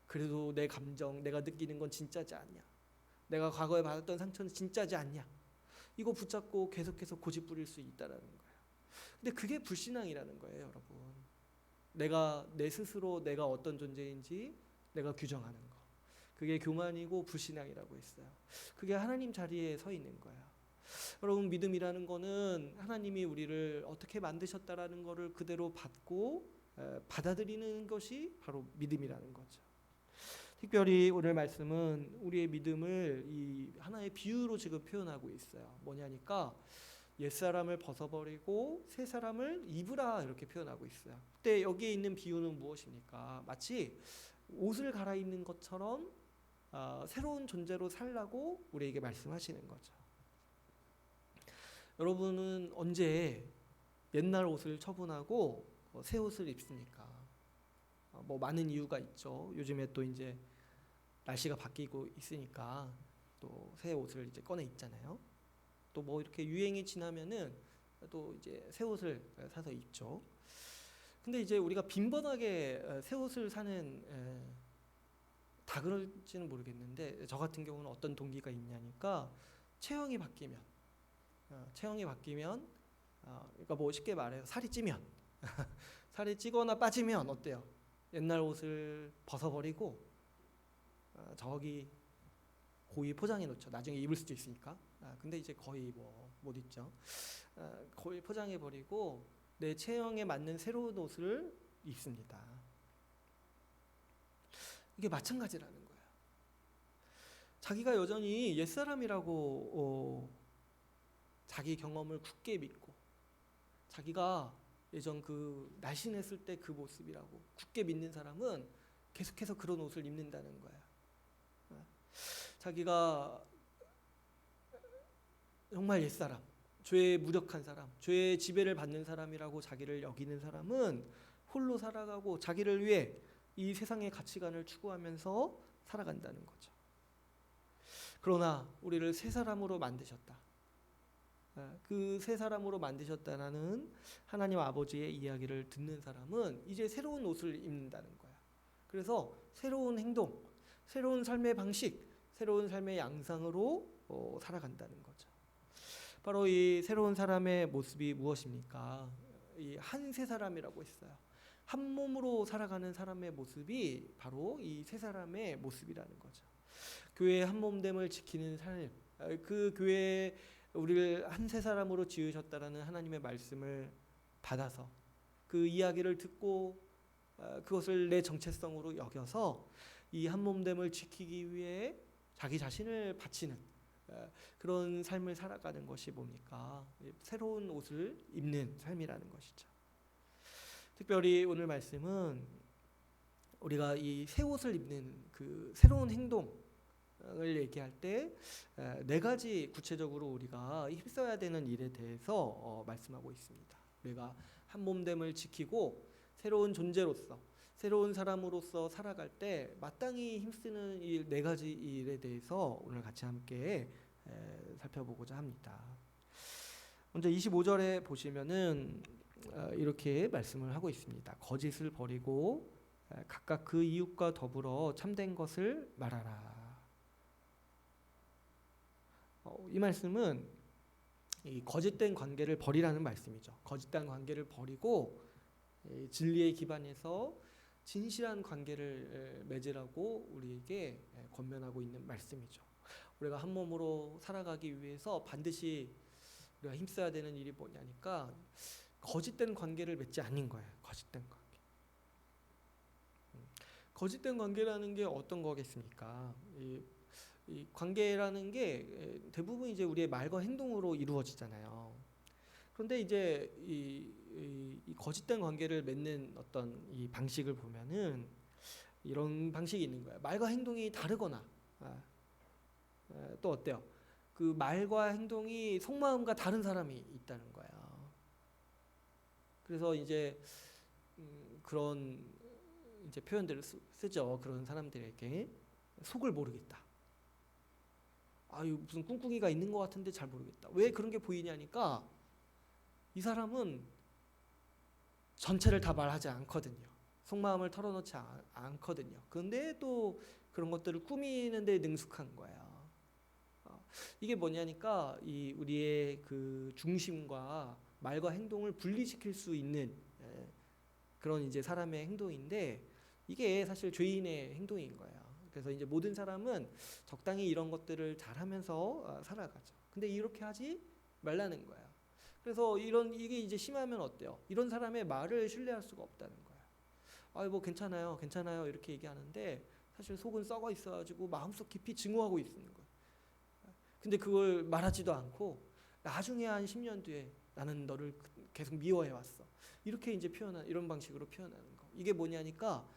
그래도 내 감정, 내가 느끼는 건 진짜지 않냐. 내가 과거에 받았던 상처는 진짜지 않냐. 이거 붙잡고 계속해서 고집 부릴 수 있다라는 거예요. 근데 그게 불신앙이라는 거예요, 여러분. 내가 내 스스로 내가 어떤 존재인지 내가 규정하는 거. 그게 교만이고 불신앙이라고 했어요. 그게 하나님 자리에 서 있는 거예요. 여러분, 믿음이라는 거는 하나님이 우리를 어떻게 만드셨다라는 거를 그대로 받고 받아들이는 것이 바로 믿음이라는 거죠. 특별히 오늘 말씀은 우리의 믿음을 이 하나의 비유로 지금 표현하고 있어요. 뭐냐니까 옛사람을 벗어버리고 새 사람을 입으라 이렇게 표현하고 있어요. 그때 여기에 있는 비유는 무엇입니까? 마치 옷을 갈아입는 것처럼 새로운 존재로 살라고 우리에게 말씀하시는 거죠. 여러분은 언제 옛날 옷을 처분하고 새 옷을 입습니까? 뭐 많은 이유가 있죠. 요즘에 또 이제 날씨가 바뀌고 있으니까 또 새 옷을 이제 꺼내 입잖아요. 또 뭐 이렇게 유행이 지나면은 또 이제 새 옷을 사서 입죠. 근데 이제 우리가 빈번하게 새 옷을 사는 다 그럴지는 모르겠는데 저 같은 경우는 어떤 동기가 있냐니까 체형이 바뀌면 그러니까 뭐 쉽게 말해요. 살이 찌면 살이 찌거나 빠지면 어때요? 옛날 옷을 벗어버리고 저기 고이 포장해 놓죠. 나중에 입을 수도 있으니까. 근데 이제 거의 뭐 못 입죠. 거의 포장해 버리고 내 체형에 맞는 새로운 옷을 입습니다. 이게 마찬가지라는 거예요. 자기가 여전히 옛사람이라고 자기 경험을 굳게 믿고 자기가 예전 그 날씬했을 때 그 모습이라고 굳게 믿는 사람은 계속해서 그런 옷을 입는다는 거예요. 자기가 정말 옛사람, 죄에 무력한 사람, 죄의 지배를 받는 사람이라고 자기를 여기는 사람은 홀로 살아가고 자기를 위해 이 세상의 가치관을 추구하면서 살아간다는 거죠. 그러나 우리를 새 사람으로 만드셨다. 그 새 사람으로 만드셨다라는 하나님 아버지의 이야기를 듣는 사람은 이제 새로운 옷을 입는다는 거야. 그래서 새로운 행동, 새로운 삶의 방식, 새로운 삶의 양상으로 살아간다는 거죠. 바로 이 새로운 사람의 모습이 무엇입니까? 이 한 새 사람이라고 했어요. 한 몸으로 살아가는 사람의 모습이 바로 이 새 사람의 모습이라는 거죠. 교회의 한 몸됨을 지키는 삶, 그 교회에 우리를 한 새 사람으로 지으셨다라는 하나님의 말씀을 받아서 그 이야기를 듣고 그것을 내 정체성으로 여겨서 이 한 몸됨을 지키기 위해 자기 자신을 바치는 그런 삶을 살아가는 것이 뭡니까? 새로운 옷을 입는 삶이라는 것이죠. 특별히 오늘 말씀은 우리가 이 새 옷을 입는 그 새로운 행동을 얘기할 때 네 가지 구체적으로 우리가 힘써야 되는 일에 대해서 말씀하고 있습니다. 우리가 한 몸됨을 지키고 새로운 존재로서 새로운 사람으로서 살아갈 때 마땅히 힘쓰는 이 네 가지 일에 대해서 오늘 같이 함께 살펴보고자 합니다. 먼저 25절에 보시면은 이렇게 말씀을 하고 있습니다. 거짓을 버리고 각각 그 이웃과 더불어 참된 것을 말하라. 이 말씀은 이 거짓된 관계를 버리라는 말씀이죠. 거짓된 관계를 버리고 진리에 기반해서 진실한 관계를 맺으라고 우리에게 권면하고 있는 말씀이죠. 우리가 한 몸으로 살아가기 위해서 반드시 우리가 힘써야 되는 일이 뭐냐니까 거짓된 관계를 맺지 않는 거예요. 거짓된 관계. 거짓된 관계라는 게 어떤 거겠습니까? 이 관계라는 게 대부분 이제 우리의 말과 행동으로 이루어지잖아요. 그런데 이제 이 거짓된 관계를 맺는 어떤 이 방식을 보면은 이런 방식이 있는 거예요. 말과 행동이 다르거나 또 어때요? 그 말과 행동이 속마음과 다른 사람이 있다는 거예요. 그래서 이제 그런 이제 표현들을 쓰죠. 그런 사람들에게 속을 모르겠다. 아유 무슨 꿍꿍이가 있는 것 같은데 잘 모르겠다. 왜 그런 게 보이냐니까 이 사람은 전체를 다 말하지 않거든요. 속마음을 털어놓지 않거든요. 그런데 또 그런 것들을 꾸미는 데 능숙한 거예요. 이게 뭐냐니까 이 우리의 그 중심과 말과 행동을 분리시킬 수 있는 그런 이제 사람의 행동인데 이게 사실 죄인의 행동인 거예요. 그래서 이제 모든 사람은 적당히 이런 것들을 잘하면서 살아가죠. 근데 이렇게 하지 말라는 거예요. 그래서 이게 이제 심하면 어때요? 이런 사람의 말을 신뢰할 수가 없다는 거예요. 뭐 괜찮아요, 괜찮아요 이렇게 얘기하는데 사실 속은 썩어 있어가지고 마음속 깊이 증오하고 있는 거예요. 근데 그걸 말하지도 않고 나중에 한 10년 뒤에 나는 너를 계속 미워해 왔어. 이렇게 이제 이런 방식으로 표현하는 거. 이게 뭐냐니까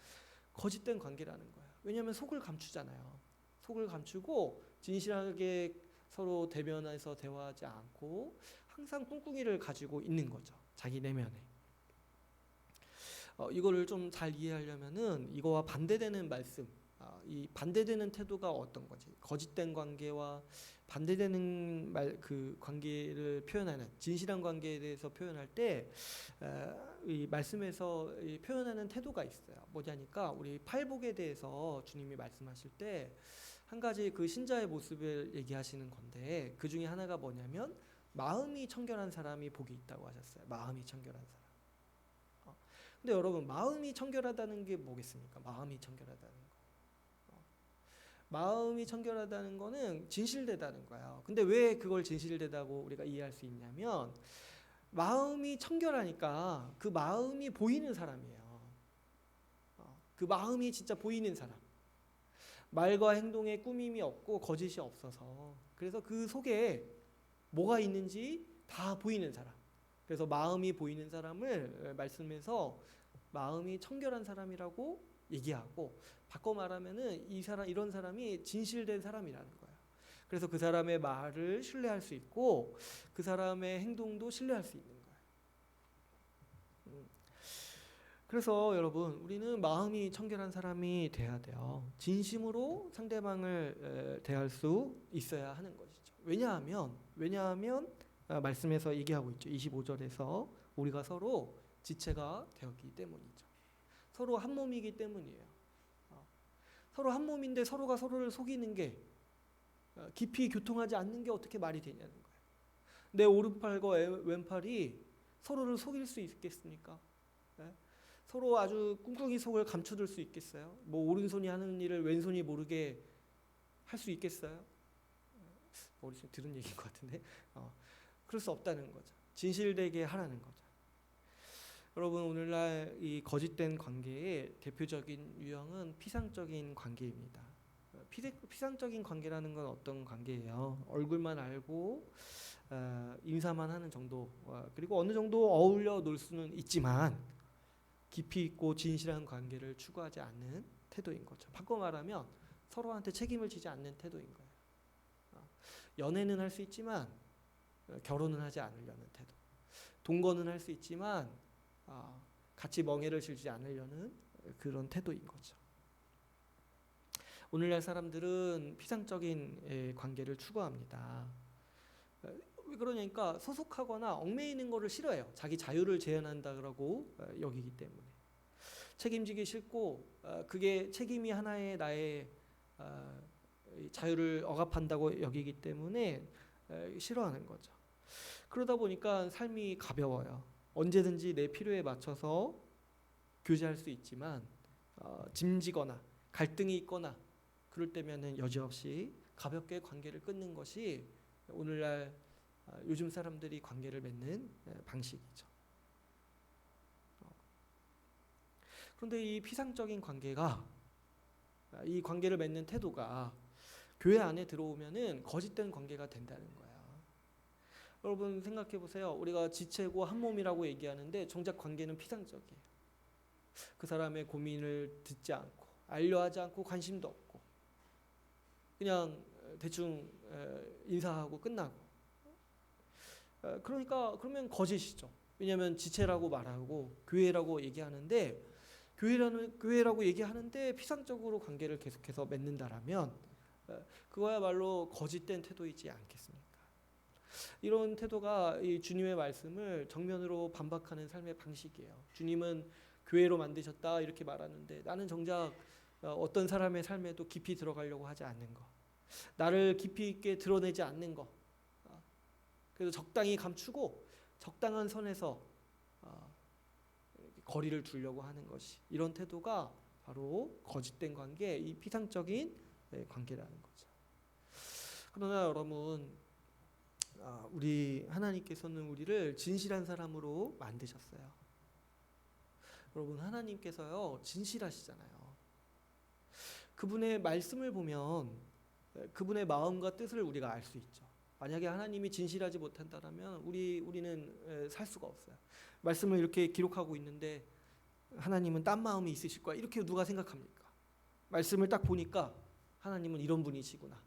거짓된 관계라는 거예요. 왜냐하면 속을 감추잖아요. 속을 감추고 진실하게 서로 대면해서 대화하지 않고 항상 꿍꿍이를 가지고 있는 거죠. 자기 내면에. 이거를 좀 잘 이해하려면은 이거와 반대되는 말씀, 이 반대되는 태도가 어떤 거지? 거짓된 관계와 반대되는 그 관계를 표현하는 진실한 관계에 대해서 표현할 때 이 말씀에서 이 표현하는 태도가 있어요. 뭐냐니까 우리 팔복에 대해서 주님이 말씀하실 때 한 가지 그 신자의 모습을 얘기하시는 건데 그 중에 하나가 뭐냐면 마음이 청결한 사람이 복이 있다고 하셨어요. 마음이 청결한 사람. 근데 여러분 마음이 청결하다는 게 뭐겠습니까? 마음이 청결하다는 거. 마음이 청결하다는 거는 진실되다는 거예요. 근데 왜 그걸 진실되다고 우리가 이해할 수 있냐면 마음이 청결하니까 그 마음이 보이는 사람이에요. 그 마음이 진짜 보이는 사람. 말과 행동에 꾸밈이 없고 거짓이 없어서 그래서 그 속에 뭐가 있는지 다 보이는 사람. 그래서 마음이 보이는 사람을 말씀에서 마음이 청결한 사람이라고 얘기하고 바꿔 말하면은 이런 사람이 진실된 사람이라는 거예요. 그래서 그 사람의 말을 신뢰할 수 있고 그 사람의 행동도 신뢰할 수 있는 거예요. 그래서 여러분 우리는 마음이 청결한 사람이 돼야 돼요. 진심으로 상대방을 대할 수 있어야 하는 것이죠. 왜냐하면 말씀에서 얘기하고 있죠. 25절에서 우리가 서로 지체가 되었기 때문이죠. 서로 한 몸이기 때문이에요. 서로 한 몸인데 서로가 서로를 속이는 게 깊이 교통하지 않는 게 어떻게 말이 되냐는 거예요. 내 오른팔과 왼팔이 서로를 속일 수 있겠습니까? 네? 서로 아주 꿍꿍이 속을 감춰둘 수 있겠어요? 뭐 오른손이 하는 일을 왼손이 모르게 할 수 있겠어요? 어디서 들은 얘기인 것 같은데 그럴 수 없다는 거죠. 진실되게 하라는 거죠. 여러분 오늘날 이 거짓된 관계의 대표적인 유형은 피상적인 관계입니다. 피상적인 관계라는 건 어떤 관계예요? 얼굴만 알고 인사만 하는 정도 그리고 어느 정도 어울려 놀 수는 있지만 깊이 있고 진실한 관계를 추구하지 않는 태도인 거죠. 바꿔 말하면 서로한테 책임을 지지 않는 태도인 거예요. 연애는 할 수 있지만 결혼은 하지 않으려는 태도. 동거는 할 수 있지만 같이 멍해를 들지 않으려는 그런 태도인 거죠. 오늘날 사람들은 피상적인 관계를 추구합니다. 왜 그러냐니까 소속하거나 얽매이는 것을 싫어해요. 자기 자유를 제한한다고 여기기 때문에. 책임지기 싫고 그게 책임이 하나의 나의 자유를 억압한다고 여기기 때문에 싫어하는 거죠. 그러다 보니까 삶이 가벼워요. 언제든지 내 필요에 맞춰서 교제할 수 있지만 짐지거나 갈등이 있거나 그럴 때면은 여지없이 가볍게 관계를 끊는 것이 오늘날 요즘 사람들이 관계를 맺는 방식이죠. 그런데 이 피상적인 관계가 이 관계를 맺는 태도가 교회 안에 들어오면은 거짓된 관계가 된다는 거예요. 여러분 생각해 보세요. 우리가 지체고 한 몸이라고 얘기하는데 정작 관계는 피상적이에요. 그 사람의 고민을 듣지 않고 알려하지 않고 관심도 없고 그냥 대충 인사하고 끝나고 그러니까 그러면 거짓이죠. 왜냐하면 지체라고 말하고 교회라고 얘기하는데 교회라고 얘기하는데 피상적으로 관계를 계속해서 맺는다라면 그거야말로 거짓된 태도이지 않겠습니까? 이런 태도가 이 주님의 말씀을 정면으로 반박하는 삶의 방식이에요. 주님은 교회로 만드셨다 이렇게 말하는데 나는 정작 어떤 사람의 삶에도 깊이 들어가려고 하지 않는 거, 나를 깊이 있게 드러내지 않는 거, 그래서 적당히 감추고 적당한 선에서 거리를 두려고 하는 것이 이런 태도가 바로 거짓된 관계, 이 피상적인 관계라는 거죠. 그러나 여러분, 우리 하나님께서는 우리를 진실한 사람으로 만드셨어요. 여러분, 하나님께서요 진실하시잖아요. 그분의 말씀을 보면 그분의 마음과 뜻을 우리가 알 수 있죠. 만약에 하나님이 진실하지 못한다면 우리는 살 수가 없어요. 말씀을 이렇게 기록하고 있는데 하나님은 딴 마음이 있으실 거야, 이렇게 누가 생각합니까? 말씀을 딱 보니까 하나님은 이런 분이시구나,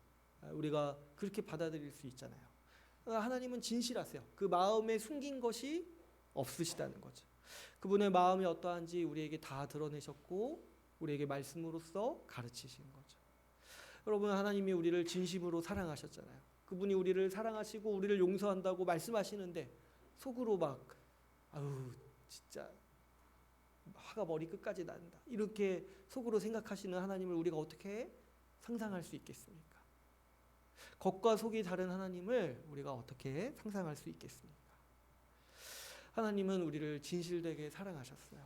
우리가 그렇게 받아들일 수 있잖아요. 하나님은 진실하세요. 그 마음에 숨긴 것이 없으시다는 거죠. 그분의 마음이 어떠한지 우리에게 다 드러내셨고 우리에게 말씀으로써 가르치신 거죠. 여러분, 하나님이 우리를 진심으로 사랑하셨잖아요. 그분이 우리를 사랑하시고 우리를 용서한다고 말씀하시는데 속으로 막 아유 진짜 화가 머리 끝까지 난다, 이렇게 속으로 생각하시는 하나님을 우리가 어떻게 상상할 수 있겠습니까? 겉과 속이 다른 하나님을 우리가 어떻게 상상할 수 있겠습니까? 하나님은 우리를 진실되게 사랑하셨어요.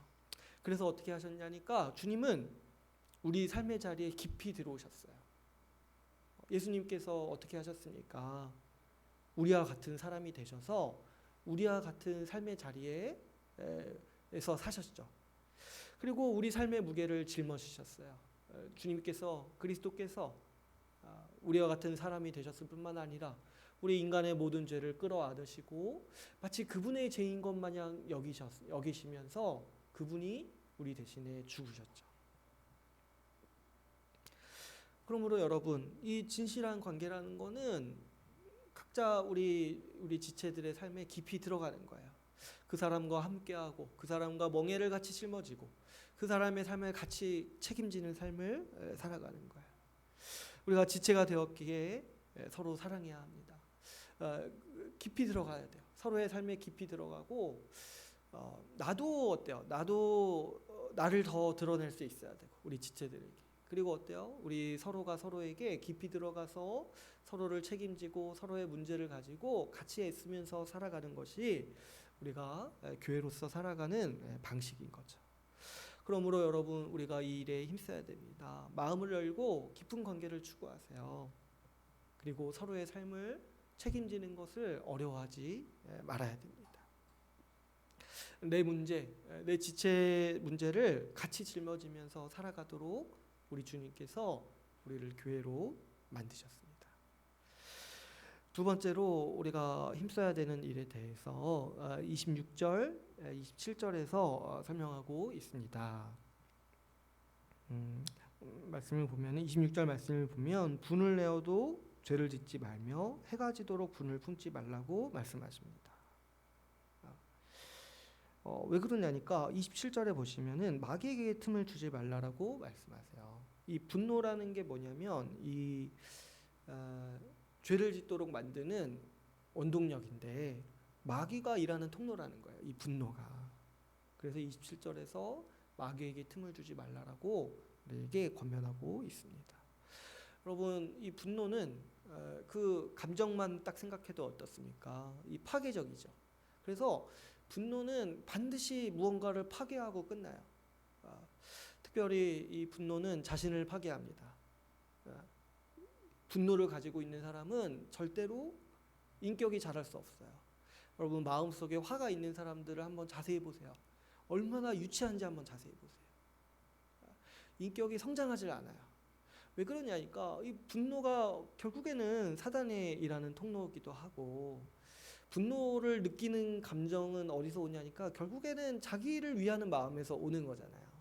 그래서 어떻게 하셨냐니까 주님은 우리 삶의 자리에 깊이 들어오셨어요. 예수님께서 어떻게 하셨습니까? 우리와 같은 사람이 되셔서 우리와 같은 삶의 자리에서 사셨죠. 그리고 우리 삶의 무게를 짊어지셨어요. 주님께서, 그리스도께서 우리와 같은 사람이 되셨을 뿐만 아니라 우리 인간의 모든 죄를 끌어안으시고 마치 그분의 죄인 것 마냥 여기시면서 그분이 우리 대신에 죽으셨죠. 그러므로 여러분, 이 진실한 관계라는 거는 각자 우리 지체들의 삶에 깊이 들어가는 거예요. 그 사람과 함께하고 그 사람과 멍에를 같이 짊어지고 그 사람의 삶을 같이 책임지는 삶을 살아가는 거예요. 우리가 지체가 되었기에 서로 사랑해야 합니다. 깊이 들어가야 돼요. 서로의 삶에 깊이 들어가고 나도 어때요? 나도 나를 더 드러낼 수 있어야 되고 우리 지체들에게. 그리고 어때요? 우리 서로가 서로에게 깊이 들어가서 서로를 책임지고 서로의 문제를 가지고 같이 애쓰면서 살아가는 것이 우리가 교회로서 살아가는 방식인 거죠. 그러므로 여러분, 우리가 이 일에 힘써야 됩니다. 마음을 열고 깊은 관계를 추구하세요. 그리고 서로의 삶을 책임지는 것을 어려워하지 말아야 됩니다. 내 문제, 내 지체 문제를 같이 짊어지면서 살아가도록 우리 주님께서 우리를 교회로 만드셨습니다. 두 번째로 우리가 힘써야 되는 일에 대해서 26절, 27절에서 설명하고 있습니다. 말씀을 보면 26절 말씀을 보면 분을 내어도 죄를 짓지 말며 해가 지도록 분을 품지 말라고 말씀하십니다. 왜 그러냐니까 27절에 보시면은 마귀에게 틈을 주지 말라라고 말씀하세요. 이 분노라는 게 뭐냐면 이 죄를 짓도록 만드는 원동력인데 마귀가 일하는 통로라는 거예요, 이 분노가. 그래서 27절에서 마귀에게 틈을 주지 말라라고 우리에게 권면하고 있습니다. 여러분, 이 분노는 그 감정만 딱 생각해도 어떻습니까? 이 파괴적이죠. 그래서 분노는 반드시 무언가를 파괴하고 끝나요. 특별히 이 분노는 자신을 파괴합니다. 분노를 가지고 있는 사람은 절대로 인격이 자랄 수 없어요. 여러분, 마음속에 화가 있는 사람들을 한번 자세히 보세요. 얼마나 유치한지 한번 자세히 보세요. 인격이 성장하지 않아요. 왜 그러냐니까 이 분노가 결국에는 사단의 일하는 통로이기도 하고, 분노를 느끼는 감정은 어디서 오냐니까 결국에는 자기를 위하는 마음에서 오는 거잖아요.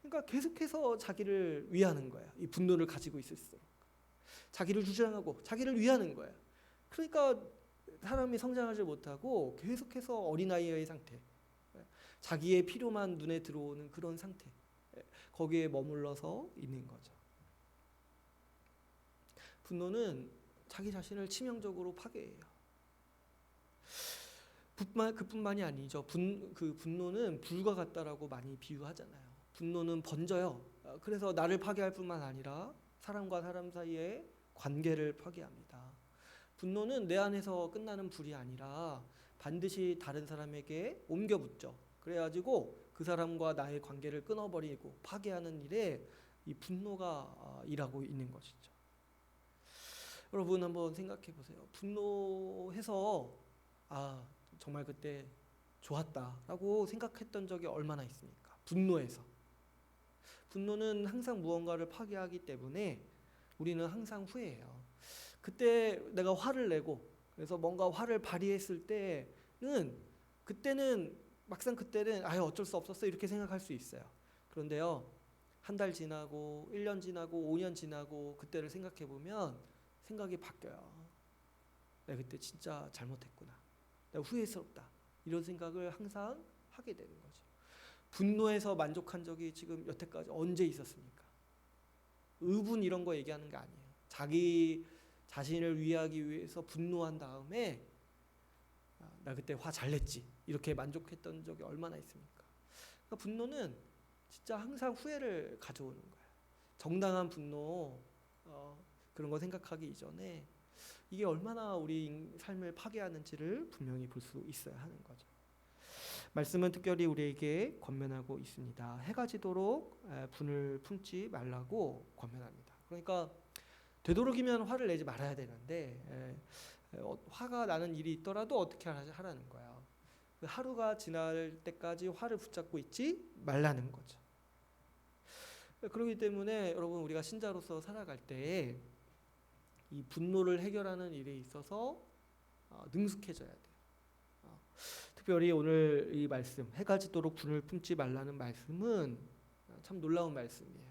그러니까 계속해서 자기를 위하는 거예요. 이 분노를 가지고 있을수록 자기를 주장하고 자기를 위하는 거예요. 그러니까 사람이 성장하지 못하고 계속해서 어린아이의 상태, 자기의 필요만 눈에 들어오는 그런 상태, 거기에 머물러서 있는 거죠. 분노는 자기 자신을 치명적으로 파괴해요. 그뿐만이 아니죠. 그 분노는 불과 같다라고 많이 비유하잖아요. 분노는 번져요. 그래서 나를 파괴할 뿐만 아니라 사람과 사람 사이의 관계를 파괴합니다. 분노는 내 안에서 끝나는 불이 아니라 반드시 다른 사람에게 옮겨 붙죠. 그래가지고 그 사람과 나의 관계를 끊어버리고 파괴하는 일에 이 분노가 일하고 있는 것이죠. 여러분, 한번 생각해 보세요. 분노해서 정말 그때 좋았다라고 생각했던 적이 얼마나 있습니까? 분노해서. 분노는 항상 무언가를 파괴하기 때문에 우리는 항상 후회해요. 그때 내가 화를 내고 그래서 뭔가 화를 발휘했을 때는 막상 그때는 아유 어쩔 수 없었어 이렇게 생각할 수 있어요. 그런데요. 한 달 지나고 1년 지나고 5년 지나고 그때를 생각해 보면 생각이 바뀌어요. 내가 그때 진짜 잘못했구나. 내가 후회스럽다. 이런 생각을 항상 하게 되는 거죠. 분노해서 만족한 적이 지금 여태까지 언제 있었습니까? 의분 이런 거 얘기하는 게 아니에요. 자기 자신을 위하기 위해서 분노한 다음에 나 그때 화 잘 냈지 이렇게 만족했던 적이 얼마나 있습니까? 그러니까 분노는 진짜 항상 후회를 가져오는 거예요. 정당한 분노 그런 거 생각하기 이전에 이게 얼마나 우리 삶을 파괴하는지를 분명히 볼 수 있어야 하는 거죠. 말씀은 특별히 우리에게 권면하고 있습니다. 해가 지도록 분을 품지 말라고 권면합니다. 그러니까 되도록이면 화를 내지 말아야 되는데 화가 나는 일이 있더라도 어떻게 하라는 거예요. 하루가 지날 때까지 화를 붙잡고 있지 말라는 거죠. 그렇기 때문에 여러분 우리가 신자로서 살아갈 때 이 분노를 해결하는 일에 있어서 능숙해져야 돼요. 특별히 오늘 이 말씀 해가 지도록 분을 품지 말라는 말씀은 참 놀라운 말씀이에요.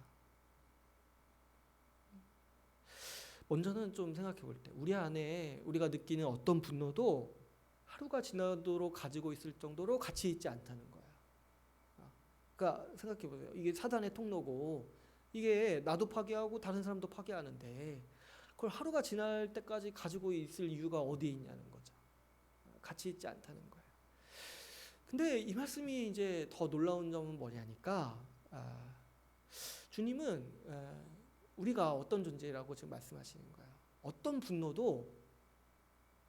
먼저는 좀 생각해 볼 때 우리 안에 우리가 느끼는 어떤 분노도 하루가 지나도록 가지고 있을 정도로 가치 있지 않다는 거예요. 그러니까 생각해 보세요. 이게 사단의 통로고 이게 나도 파괴하고 다른 사람도 파괴하는데 그걸 하루가 지날 때까지 가지고 있을 이유가 어디에 있냐는 거죠. 가치 있지 않다는 거예요. 근데 이 말씀이 이제 더 놀라운 점은 뭐냐니까 주님은 우리가 어떤 존재라고 지금 말씀하시는 거예요. 어떤 분노도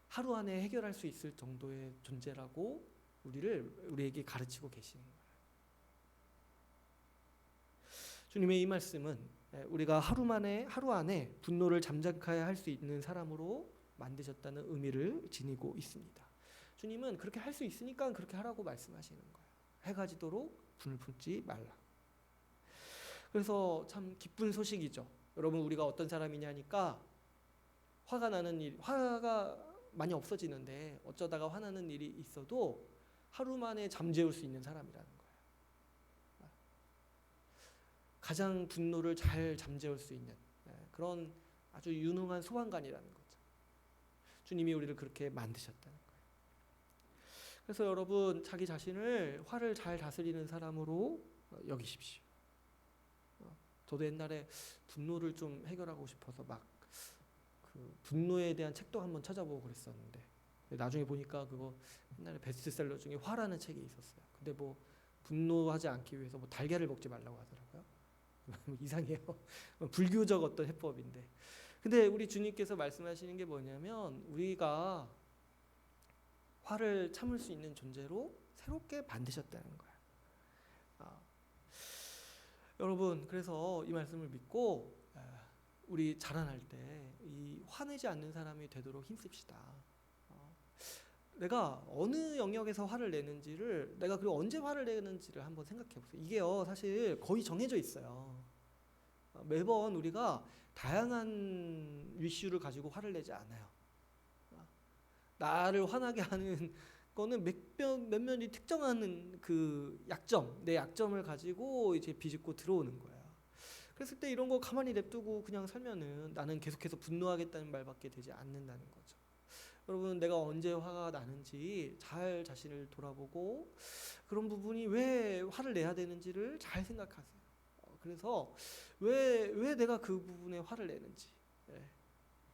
하루 안에 해결할 수 있을 정도의 존재라고 우리에게 가르치고 계시는 거예요. 주님의 이 말씀은 우리가 하루 안에 분노를 잠잠케 할 수 있는 사람으로 만드셨다는 의미를 지니고 있습니다. 주님은 그렇게 할 수 있으니까 그렇게 하라고 말씀하시는 거예요. 해가 지도록 분을 품지 말라. 그래서 참 기쁜 소식이죠. 여러분 우리가 어떤 사람이냐니까 화가 많이 없어지는데 어쩌다가 화나는 일이 있어도 하루 만에 잠재울 수 있는 사람이라는 거예요. 가장 분노를 잘 잠재울 수 있는 그런 아주 유능한 소방관이라는 거죠. 주님이 우리를 그렇게 만드셨다는 거예요. 그래서 여러분 자기 자신을 화를 잘 다스리는 사람으로 여기십시오. 저도 옛날에 분노를 좀 해결하고 싶어서 막 그 분노에 대한 책도 한번 찾아보고 그랬었는데 나중에 보니까 그거 옛날에 베스트셀러 중에 화라는 책이 있었어요. 근데 뭐 분노하지 않기 위해서 뭐 달걀을 먹지 말라고 하더라고요. 이상해요. 불교적 어떤 해법인데. 근데 우리 주님께서 말씀하시는 게 뭐냐면 우리가 화를 참을 수 있는 존재로 새롭게 만드셨다는 거예요. 여러분 그래서 이 말씀을 믿고 우리 자라날 때 이 화내지 않는 사람이 되도록 힘씁시다. 내가 어느 영역에서 화를 내는지를 내가 그리고 언제 화를 내는지를 한번 생각해 보세요. 이게요 사실 거의 정해져 있어요. 매번 우리가 다양한 이슈를 가지고 화를 내지 않아요. 나를 화나게 하는 거는 몇몇이 특정한 그 약점, 내 약점을 가지고 이제 비집고 들어오는 거예요. 그랬을 때 이런 거 가만히 냅두고 그냥 살면은 나는 계속해서 분노하겠다는 말밖에 되지 않는다는 거죠. 여러분 내가 언제 화가 나는지 잘 자신을 돌아보고 그런 부분이 왜 화를 내야 되는지를 잘 생각하세요. 그래서 왜 내가 그 부분에 화를 내는지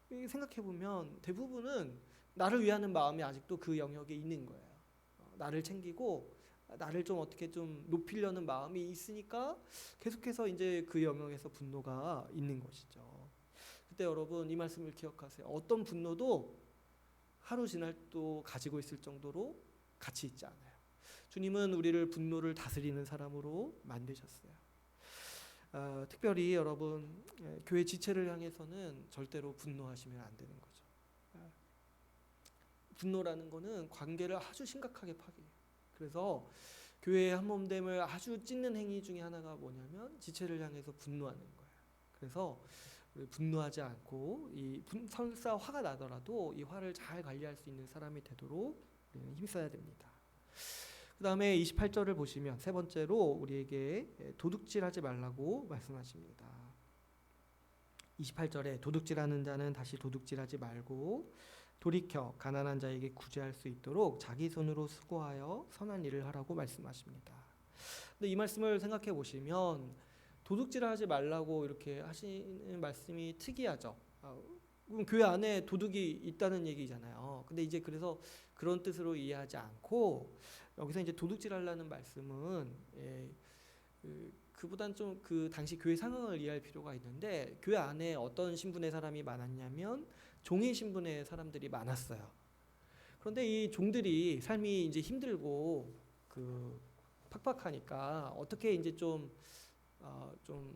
생각해 보면 대부분은 나를 위하는 마음이 아직도 그 영역에 있는 거예요. 나를 챙기고 나를 좀 어떻게 좀 높이려는 마음이 있으니까 계속해서 이제 그 영역에서 분노가 있는 것이죠. 그때 여러분 이 말씀을 기억하세요. 어떤 분노도 하루 지날 또 가지고 있을 정도로 가치 있지 않아요. 주님은 우리를 분노를 다스리는 사람으로 만드셨어요. 특별히 여러분 교회 지체를 향해서는 절대로 분노하시면 안 되는 거죠. 분노라는 거는 관계를 아주 심각하게 파괴해요. 그래서 교회의 한 몸됨을 아주 찢는 행위 중에 하나가 뭐냐면 지체를 향해서 분노하는 거예요. 그래서 우리 분노하지 않고 설사 화가 나더라도 이 화를 잘 관리할 수 있는 사람이 되도록 우리는 힘써야 됩니다. 그 다음에 28절을 보시면 세 번째로 우리에게 도둑질하지 말라고 말씀하십니다. 28절에 도둑질하는 자는 다시 도둑질하지 말고 돌이켜 가난한 자에게 구제할 수 있도록 자기 손으로 수고하여 선한 일을 하라고 말씀하십니다. 근데 이 말씀을 생각해 보시면 도둑질하지 말라고 이렇게 하시는 말씀이 특이하죠. 그럼 교회 안에 도둑이 있다는 얘기잖아요. 근데 이제 그래서 그런 뜻으로 이해하지 않고 여기서 이제 도둑질하려는 말씀은 그보단 좀 그 당시 교회 상황을 이해할 필요가 있는데 교회 안에 어떤 신분의 사람이 많았냐면 종의 신분의 사람들이 많았어요. 그런데 이 종들이 삶이 이제 힘들고 그 팍팍하니까 어떻게 이제 좀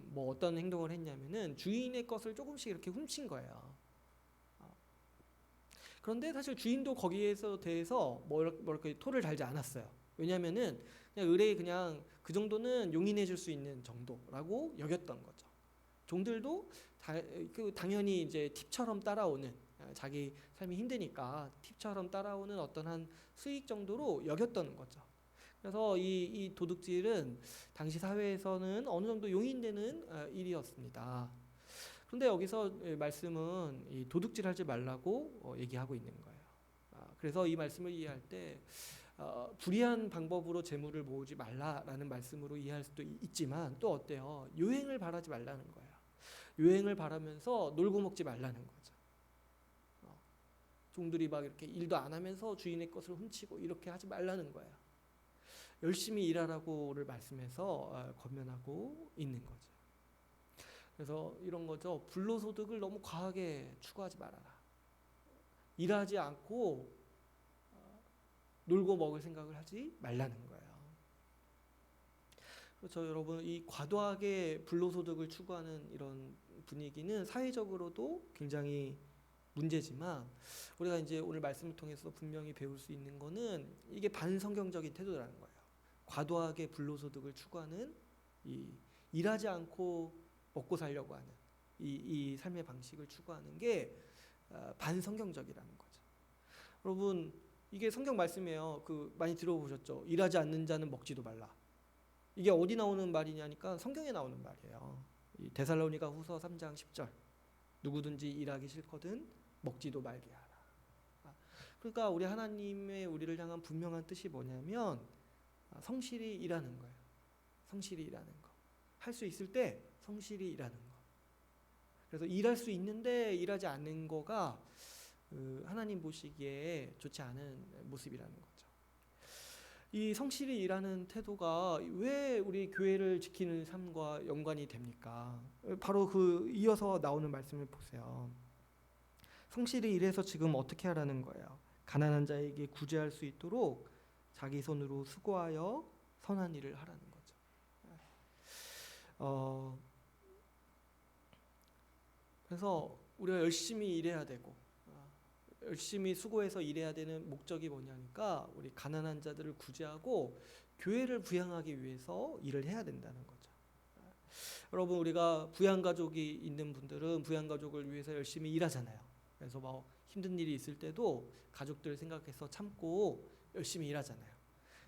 뭐 어떤 행동을 했냐면은 주인의 것을 조금씩 이렇게 훔친 거예요. 그런데 사실 주인도 거기에서 대해서 뭐랄까 토를 달지 않았어요. 왜냐하면은 그냥 의뢰 그냥 그 정도는 용인해 줄 수 있는 정도라고 여겼던 거죠. 종들도 당연히 이제 팁처럼 따라오는 자기 삶이 힘드니까 팁처럼 따라오는 어떤 한 수익 정도로 여겼던 거죠. 그래서 이 도둑질은 당시 사회에서는 어느 정도 용인되는 일이었습니다. 그런데 여기서 말씀은 이 도둑질하지 말라고 얘기하고 있는 거예요. 그래서 이 말씀을 이해할 때 불의한 방법으로 재물을 모으지 말라라는 말씀으로 이해할 수도 있지만 또 어때요? 요행을 바라지 말라는 거예요. 요행을 바라면서 놀고 먹지 말라는 거죠. 종들이 막 이렇게 일도 안 하면서 주인의 것을 훔치고 이렇게 하지 말라는 거예요. 열심히 일하라고를 말씀해서 권면하고 있는 거죠. 그래서 이런 거죠. 불로소득을 너무 과하게 추구하지 말아라. 일하지 않고 놀고 먹을 생각을 하지 말라는 거예요. 그렇죠, 여러분. 이 과도하게 불로소득을 추구하는 이런 분위기는 사회적으로도 굉장히 문제지만 우리가 이제 오늘 말씀을 통해서 분명히 배울 수 있는 거는 이게 반성경적인 태도라는 거예요. 과도하게 불로소득을 추구하는 이 일하지 않고 먹고 살려고 하는 이 삶의 방식을 추구하는 게 반성경적이라는 거죠. 여러분 이게 성경 말씀이에요. 많이 들어보셨죠? 일하지 않는 자는 먹지도 말라. 이게 어디 나오는 말이냐니까 성경에 나오는 말이에요. 이 데살로니가 후서 3장 10절. 누구든지 일하기 싫거든 먹지도 말게 하라. 그러니까 우리 하나님의 우리를 향한 분명한 뜻이 뭐냐면 성실히 일하는 거예요. 성실히 일하는 거. 할 수 있을 때 성실히 일하는 거. 그래서 일할 수 있는데 일하지 않는 거가 하나님 보시기에 좋지 않은 모습이라는 거죠. 이 성실히 일하는 태도가 왜 우리 교회를 지키는 삶과 연관이 됩니까? 바로 이어서 나오는 말씀을 보세요. 성실히 일해서 지금 어떻게 하라는 거예요? 가난한 자에게 구제할 수 있도록 자기 손으로 수고하여 선한 일을 하라는 거죠. 그래서 우리가 열심히 일해야 되고 열심히 수고해서 일해야 되는 목적이 뭐냐니까 우리 가난한 자들을 구제하고 교회를 부양하기 위해서 일을 해야 된다는 거죠. 여러분 우리가 부양가족이 있는 분들은 부양가족을 위해서 열심히 일하잖아요. 그래서 뭐 힘든 일이 있을 때도 가족들 생각해서 참고 열심히 일하잖아요.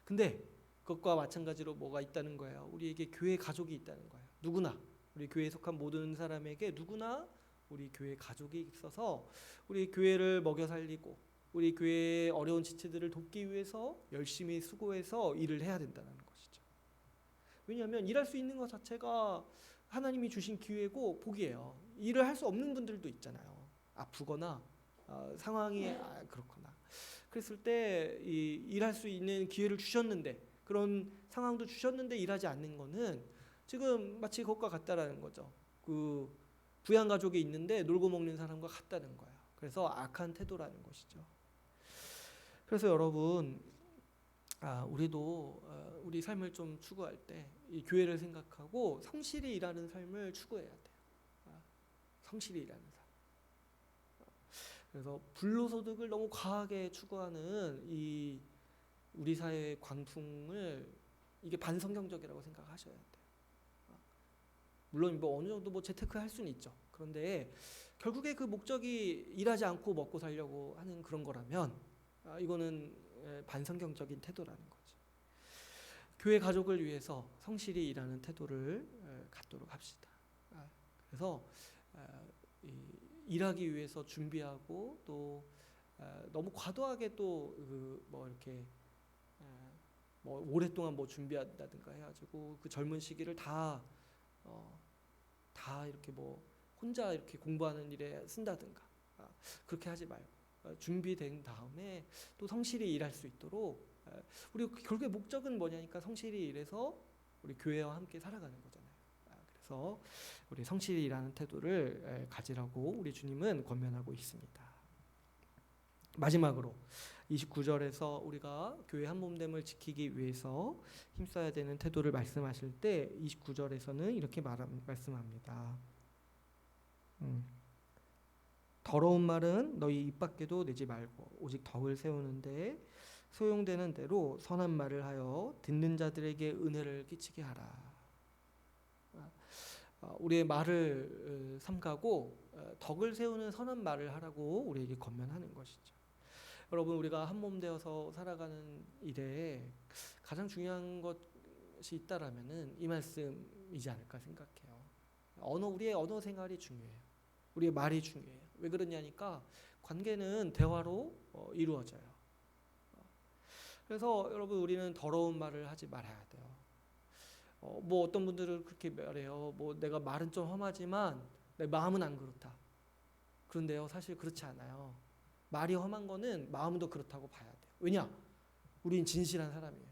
근데 그것과 마찬가지로 뭐가 있다는 거예요. 우리에게 교회 가족이 있다는 거예요. 누구나 우리 교회에 속한 모든 사람에게 누구나 우리 교회 가족이 있어서 우리 교회를 먹여 살리고 우리 교회의 어려운 지체들을 돕기 위해서 열심히 수고해서 일을 해야 된다는 것이죠. 왜냐하면 일할 수 있는 것 자체가 하나님이 주신 기회고 복이에요. 일을 할 수 없는 분들도 있잖아요. 아프거나 상황이 그렇거나 그랬을 때 일할 수 있는 기회를 주셨는데 그런 상황도 주셨는데 일하지 않는 거는 지금 마치 그것과 같다라는 거죠. 부양가족이 있는데 놀고 먹는 사람과 같다는 거예요. 그래서 악한 태도라는 것이죠. 그래서 여러분 우리도 우리 삶을 좀 추구할 때 이 교회를 생각하고 성실히 일하는 삶을 추구해야 돼요. 성실히 일하는 삶. 그래서 불로소득을 너무 과하게 추구하는 이 우리 사회의 광풍을 이게 반성경적이라고 생각하셔야 돼요. 물론 뭐 어느 정도 뭐 재테크할 수는 있죠. 그런데 결국에 그 목적이 일하지 않고 먹고 살려고 하는 그런 거라면 이거는 반성경적인 태도라는 거죠. 교회 가족을 위해서 성실히 일하는 태도를 갖도록 합시다. 그래서 일하기 위해서 준비하고 또 너무 과도하게 또 뭐 이렇게 뭐 오랫동안 뭐 준비한다든가 해가지고 그 젊은 시기를 다 이렇게 뭐 혼자 이렇게 공부하는 일에 쓴다든가 그렇게 하지 말고 준비된 다음에 또 성실히 일할 수 있도록 우리 결국에 목적은 뭐냐니까 성실히 일해서 우리 교회와 함께 살아가는 거잖아요. 그래서 우리 성실히 일하는 태도를 가지라고 우리 주님은 권면하고 있습니다. 마지막으로 29절에서 우리가 교회 한 몸됨을 지키기 위해서 힘써야 되는 태도를 말씀하실 때 29절에서는 이렇게 말씀합니다. 더러운 말은 너희 입 밖에도 내지 말고 오직 덕을 세우는데 소용되는 대로 선한 말을 하여 듣는 자들에게 은혜를 끼치게 하라. 우리의 말을 삼가고 덕을 세우는 선한 말을 하라고 우리에게 권면하는 것이죠. 여러분, 우리가 한 몸 되어서 살아가는 일에 가장 중요한 것이 있다라면은 이 말씀이지 않을까 생각해요. 우리의 언어 생활이 중요해요. 우리의 말이 중요해요. 왜 그러냐니까 관계는 대화로 이루어져요. 그래서 여러분, 우리는 더러운 말을 하지 말아야 돼요. 뭐 어떤 분들은 그렇게 말해요. 뭐 내가 말은 좀 험하지만 내 마음은 안 그렇다. 그런데요, 사실 그렇지 않아요. 말이 험한 거는 마음도 그렇다고 봐야 돼요. 왜냐? 우린 진실한 사람이에요.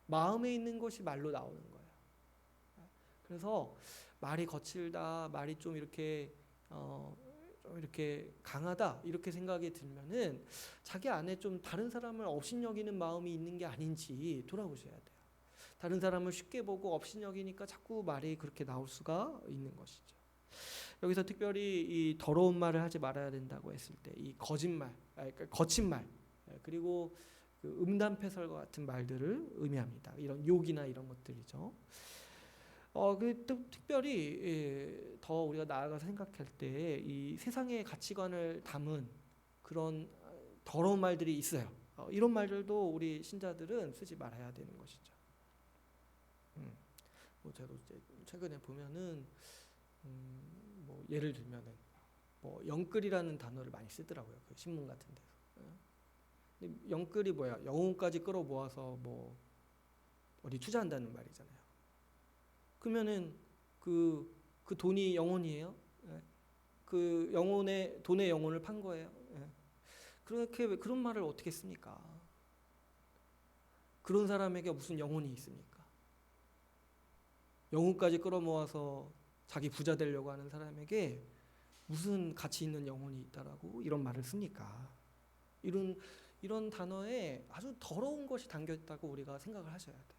마음에 있는 것이 말로 나오는 거예요. 그래서 말이 거칠다, 말이 좀 이렇게 강하다 이렇게 생각이 들면은 자기 안에 좀 다른 사람을 업신여기는 마음이 있는 게 아닌지 돌아보셔야 돼요. 다른 사람을 쉽게 보고 업신여기니까 자꾸 말이 그렇게 나올 수가 있는 것이죠. 여기서 특별히 이 더러운 말을 하지 말아야 된다고 했을 때 이 거짓말, 그러니까 거친 말, 그리고 그 음담패설과 같은 말들을 의미합니다. 이런 욕이나 이런 것들이죠. 또 특별히 더 우리가 나아가서 생각할 때 이 세상의 가치관을 담은 그런 더러운 말들이 있어요. 이런 말들도 우리 신자들은 쓰지 말아야 되는 것이죠. 뭐 제가 최근에 보면은 뭐 예를 들면은 뭐 영끌이라는 단어를 많이 쓰더라고요. 그 신문 같은 데서. 근데 영끌이 뭐야? 영혼까지 끌어모아서 뭐 어디 투자한다는 말이잖아요. 그러면은 그 돈이 영혼이에요? 그 돈의 영혼을 판 거예요. 그렇게 그런 말을 어떻게 씁니까? 그런 사람에게 무슨 영혼이 있습니까? 영혼까지 끌어모아서 자기 부자 되려고 하는 사람에게 무슨 가치 있는 영혼이 있다라고 이런 말을 씁니까? 이런 단어에 아주 더러운 것이 담겨 있다고 우리가 생각을 하셔야 돼요.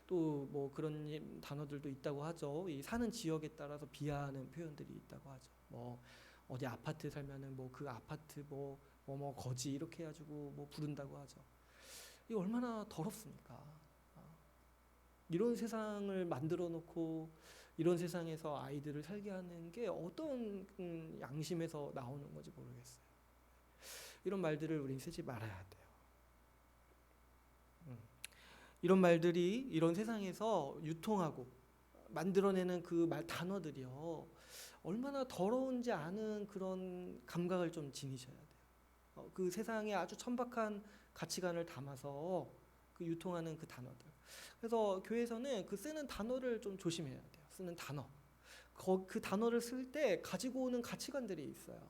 또 뭐 그런 단어들도 있다고 하죠. 이 사는 지역에 따라서 비하하는 표현들이 있다고 하죠. 뭐 어디 아파트 살면은 뭐 그 아파트 뭐 거지 이렇게 해가지고 뭐 부른다고 하죠. 이게 얼마나 더럽습니까? 이런 세상을 만들어 놓고 이런 세상에서 아이들을 살게 하는 게 어떤 양심에서 나오는 건지 모르겠어요. 이런 말들을 우린 쓰지 말아야 돼요. 이런 말들이 이런 세상에서 유통하고 만들어내는 그 말 단어들이요, 얼마나 더러운지 아는 그런 감각을 좀 지니셔야 돼요. 그 세상에 아주 천박한 가치관을 담아서 그 유통하는 그 단어들. 그래서 교회에서는 그 쓰는 단어를 좀 조심해야 돼요. 쓰는 단어. 그 단어를 쓸 때 가지고 오는 가치관들이 있어요.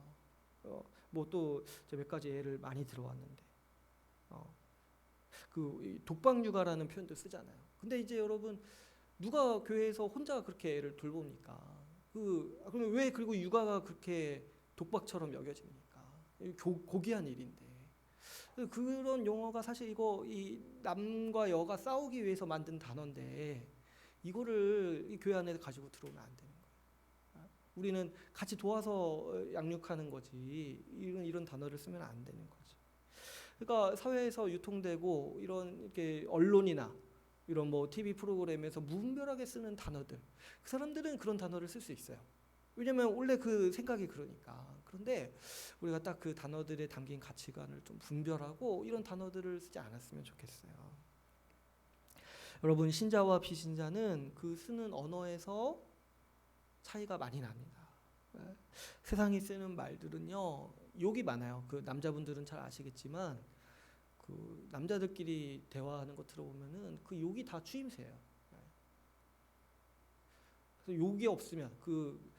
뭐 또 몇 가지 예를 많이 들어왔는데, 그 독박육아라는 표현도 쓰잖아요. 근데 이제 여러분, 누가 교회에서 혼자 그렇게 애를 돌봅니까? 그러면 왜 그리고 육아가 그렇게 독박처럼 여겨집니까? 고귀한 일인데. 그런 용어가 사실 이 남과 여가 싸우기 위해서 만든 단어인데 이거를 이 교회 안에 가지고 들어오면 안 되는 거예요. 우리는 같이 도와서 양육하는 거지 이런 단어를 쓰면 안 되는 거죠. 그러니까 사회에서 유통되고 이런 이렇게 언론이나 이런 뭐 TV 프로그램에서 무분별하게 쓰는 단어들, 그 사람들은 그런 단어를 쓸 수 있어요. 왜냐면 원래 그 생각이 그러니까. 그런데 우리가 딱 그 단어들에 담긴 가치관을 좀 분별하고 이런 단어들을 쓰지 않았으면 좋겠어요. 여러분, 신자와 비신자는 그 쓰는 언어에서 차이가 많이 납니다. 세상이 쓰는 말들은요, 욕이 많아요. 그 남자분들은 잘 아시겠지만 그 남자들끼리 대화하는 거 들어보면은 그 욕이 다 추임새예요. 그래서 욕이 없으면 그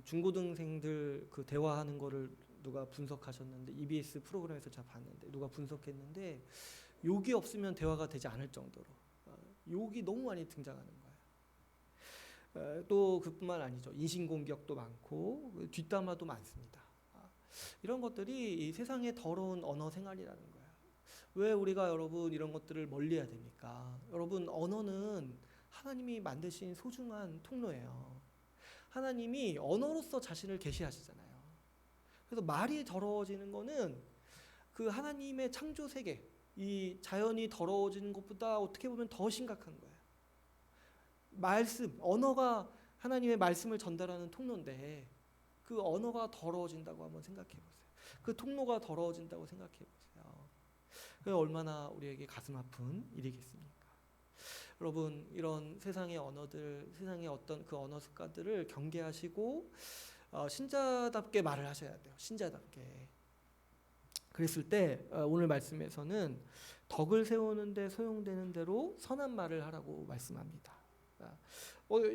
중고등생들 그 대화하는 거를 누가 분석하셨는데, EBS 프로그램에서 제가 봤는데 누가 분석했는데 욕이 없으면 대화가 되지 않을 정도로 욕이 너무 많이 등장하는 거예요. 또 그뿐만 아니죠. 인신공격도 많고 뒷담화도 많습니다. 이런 것들이 이 세상의 더러운 언어 생활이라는 거예요. 왜 우리가 여러분 이런 것들을 멀리해야 됩니까? 여러분, 언어는 하나님이 만드신 소중한 통로예요. 하나님이 언어로서 자신을 계시하시잖아요. 그래서 말이 더러워지는 거는 그 하나님의 창조 세계, 이 자연이 더러워지는 것보다 어떻게 보면 더 심각한 거예요. 말씀, 언어가 하나님의 말씀을 전달하는 통로인데 그 언어가 더러워진다고 한번 생각해 보세요. 그 통로가 더러워진다고 생각해 보세요. 그게 얼마나 우리에게 가슴 아픈 일이겠습니까? 여러분, 이런 세상의 언어들, 세상의 어떤 그 언어 습관들을 경계하시고 신자답게 말을 하셔야 돼요. 신자답게. 그랬을 때 오늘 말씀에서는 덕을 세우는 데 소용되는 대로 선한 말을 하라고 말씀합니다.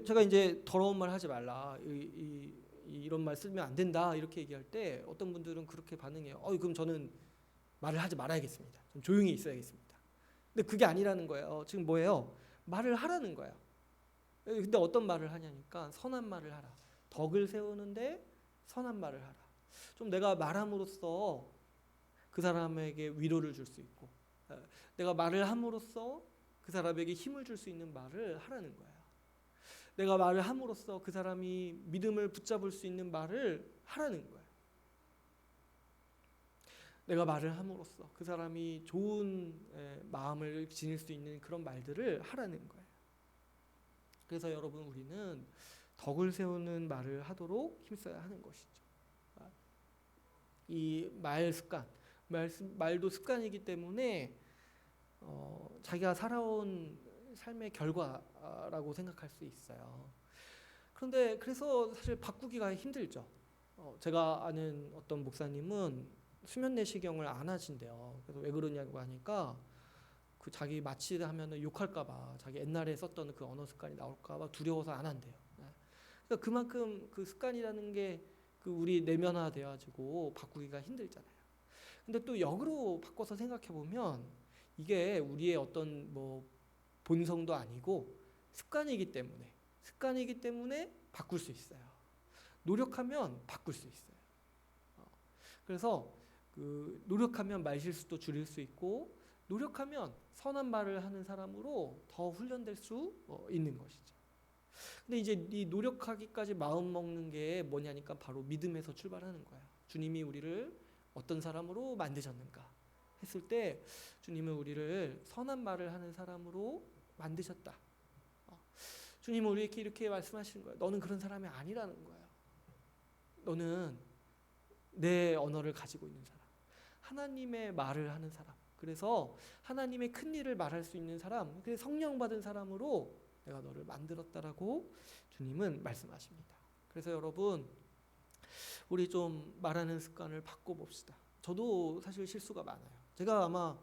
제가 이제 더러운 말 하지 말라, 이런 말 쓰면 안 된다 이렇게 얘기할 때 어떤 분들은 그렇게 반응해요. 그럼 저는 말을 하지 말아야겠습니다. 좀 조용히 있어야겠습니다. 근데 그게 아니라는 거예요. 지금 뭐예요? 말을 하라는 거예요. 근데 어떤 말을 하냐니까 선한 말을 하라. 덕을 세우는데 선한 말을 하라. 좀 내가 말함으로써 그 사람에게 위로를 줄 수 있고, 내가 말을 함으로써 그 사람에게 힘을 줄 수 있는 말을 하라는 거예요. 내가 말을 함으로써 그 사람이 믿음을 붙잡을 수 있는 말을 하라는 거예요. 내가 말을 함으로써 그 사람이 좋은 마음을 지닐 수 있는 그런 말들을 하라는 거예요. 그래서 여러분, 우리는 덕을 세우는 말을 하도록 힘써야 하는 것이죠. 이 말 습관, 말도 습관이기 때문에 자기가 살아온 삶의 결과라고 생각할 수 있어요. 그런데 그래서 사실 바꾸기가 힘들죠. 제가 아는 어떤 목사님은 수면 내시경을 안 하신대요. 그래서 왜 그러냐고 하니까 그 자기 마취하면은 욕할까봐, 자기 옛날에 썼던 그 언어 습관이 나올까봐 두려워서 안 한대요. 그러니까 그만큼 그 습관이라는 게 그 우리 내면화 돼가지고 바꾸기가 힘들잖아요. 근데 또 역으로 바꿔서 생각해 보면 이게 우리의 어떤 뭐 본성도 아니고 습관이기 때문에 바꿀 수 있어요. 노력하면 바꿀 수 있어요. 그래서 그 노력하면 말실수도 줄일 수 있고, 노력하면 선한 말을 하는 사람으로 더 훈련될 수 있는 것이죠. 근데 이제 이 노력하기까지 마음 먹는 게 뭐냐니까 바로 믿음에서 출발하는 거예요. 주님이 우리를 어떤 사람으로 만드셨는가 했을 때 주님은 우리를 선한 말을 하는 사람으로 만드셨다. 주님은 우리에게 이렇게 말씀하시는 거예요. 너는 그런 사람이 아니라는 거예요. 너는 내 언어를 가지고 있는 사람, 하나님의 말을 하는 사람, 그래서 하나님의 큰 일을 말할 수 있는 사람, 그래서 성령 받은 사람으로 내가 너를 만들었다라고 주님은 말씀하십니다. 그래서 여러분, 우리 좀 말하는 습관을 바꿔봅시다. 저도 사실 실수가 많아요. 제가 아마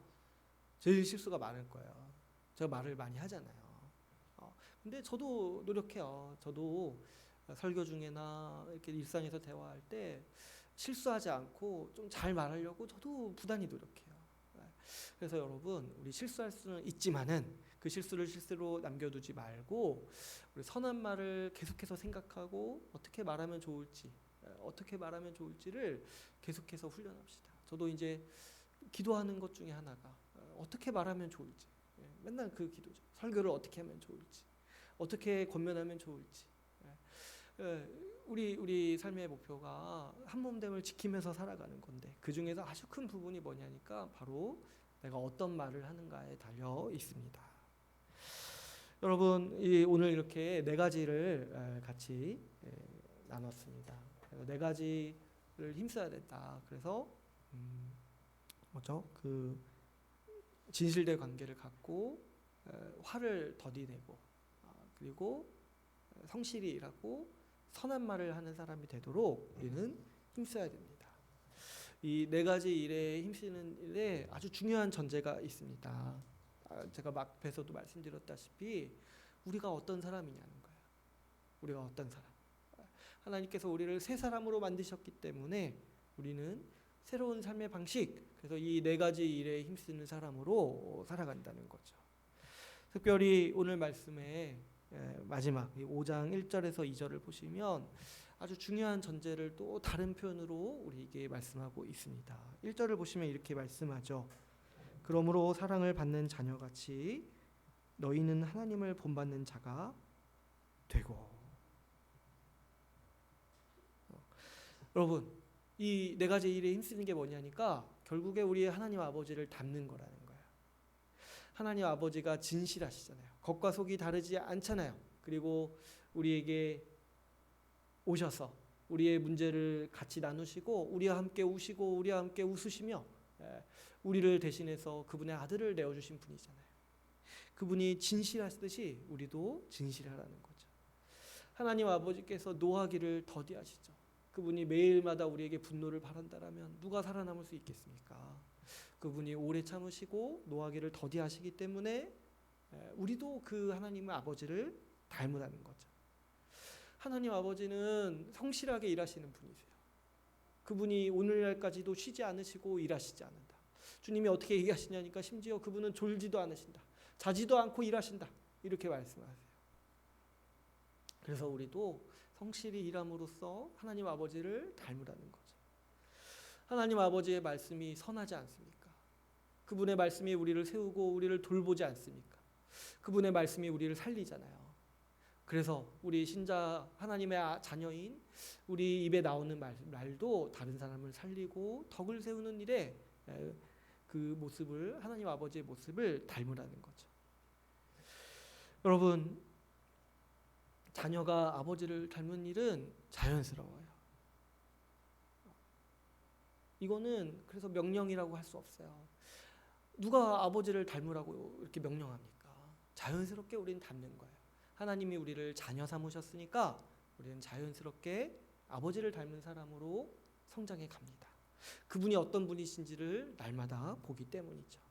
제일 실수가 많을 거예요. 제가 말을 많이 하잖아요. 근데 저도 노력해요. 저도 설교 중에나 이렇게 일상에서 대화할 때 실수하지 않고 좀 잘 말하려고 저도 부단히 노력해요. 그래서 여러분, 우리 실수할 수는 있지만은 그 실수를 실수로 남겨두지 말고 우리 선한 말을 계속해서 생각하고 어떻게 말하면 좋을지를 계속해서 훈련합시다. 저도 이제 기도하는 것 중에 하나가 어떻게 말하면 좋을지, 맨날 그 기도죠. 설교를 어떻게 하면 좋을지, 어떻게 권면하면 좋을지. 우리 삶의 목표가 한 몸됨을 지키면서 살아가는 건데 그 중에서 아주 큰 부분이 뭐냐니까 바로 내가 어떤 말을 하는가에 달려 있습니다. 여러분 오늘 이렇게 네 가지를 같이 나눴습니다. 네 가지를 힘써야 된다. 그래서 뭐죠? 그 진실된 관계를 갖고 화를 더디내고 그리고 성실히 일하고 선한 말을 하는 사람이 되도록 우리는 힘써야 됩니다. 이 네 가지 일에 힘쓰는 일에 아주 중요한 전제가 있습니다. 제가 앞에서도 말씀드렸다시피 우리가 어떤 사람이냐는 거예요. 우리가 어떤 사람. 하나님께서 우리를 새 사람으로 만드셨기 때문에 우리는 새로운 삶의 방식, 그래서 이 네 가지 일에 힘쓰는 사람으로 살아간다는 거죠. 특별히 오늘 말씀의 마지막 5장 1절에서 2절을 보시면 아주 중요한 전제를 또 다른 표현으로 우리에게 말씀하고 있습니다. 1절을 보시면 이렇게 말씀하죠. 그러므로 사랑을 받는 자녀같이 너희는 하나님을 본받는 자가 되고. 여러분, 이 네 가지 일에 힘쓰는 게 뭐냐니까 결국에 우리의 하나님 아버지를 닮는 거라는 거예요. 하나님 아버지가 진실하시잖아요. 겉과 속이 다르지 않잖아요. 그리고 우리에게 오셔서 우리의 문제를 같이 나누시고 우리와 함께 우시고 우리와 함께 웃으시며 우리를 대신해서 그분의 아들을 내어주신 분이잖아요. 그분이 진실하시듯이 우리도 진실하라는 거죠. 하나님 아버지께서 노하기를 더디하시죠. 그분이 매일마다 우리에게 분노를 바란다라면 누가 살아남을 수 있겠습니까? 그분이 오래 참으시고 노하기를 더디하시기 때문에 우리도 그 하나님 아버지를 닮으라는 거죠. 하나님 아버지는 성실하게 일하시는 분이세요. 그분이 오늘날까지도 쉬지 않으시고 일하시지 않는다. 주님이 어떻게 얘기하시냐니까 심지어 그분은 졸지도 않으신다. 자지도 않고 일하신다. 이렇게 말씀하세요. 그래서 우리도 성실히 일함으로써 하나님 아버지를 닮으라는 거죠. 하나님 아버지의 말씀이 선하지 않습니까? 그분의 말씀이 우리를 세우고 우리를 돌보지 않습니까? 그분의 말씀이 우리를 살리잖아요. 그래서 우리 신자 하나님의 자녀인 우리 입에 나오는 말도 다른 사람을 살리고 덕을 세우는 일에 그 모습을 하나님 아버지의 모습을 닮으라는 거죠. 여러분, 자녀가 아버지를 닮은 일은 자연스러워요. 이거는 그래서 명령이라고 할 수 없어요. 누가 아버지를 닮으라고 이렇게 명령합니까? 자연스럽게 우리는 닮는 거예요. 하나님이 우리를 자녀 삼으셨으니까 우리는 자연스럽게 아버지를 닮은 사람으로 성장해 갑니다. 그분이 어떤 분이신지를 날마다 보기 때문이죠.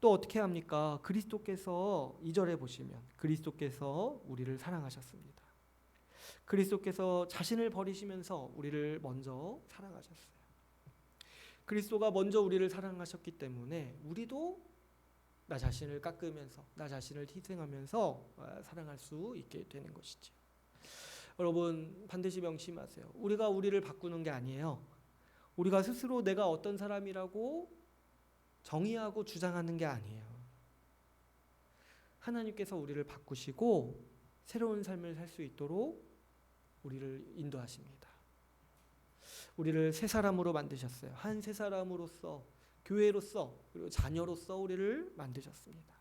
또 어떻게 합니까? 그리스도께서 2절에 보시면 그리스도께서 우리를 사랑하셨습니다. 그리스도께서 자신을 버리시면서 우리를 먼저 사랑하셨어요. 그리스도가 먼저 우리를 사랑하셨기 때문에 우리도 나 자신을 깎으면서 나 자신을 희생하면서 사랑할 수 있게 되는 것이죠. 여러분 반드시 명심하세요. 우리가 우리를 바꾸는 게 아니에요. 우리가 스스로 내가 어떤 사람이라고 정의하고 주장하는 게 아니에요. 하나님께서 우리를 바꾸시고 새로운 삶을 살 수 있도록 우리를 인도하십니다. 우리를 새 사람으로 만드셨어요. 한 새 사람으로서 교회로서 그리고 자녀로서 우리를 만드셨습니다.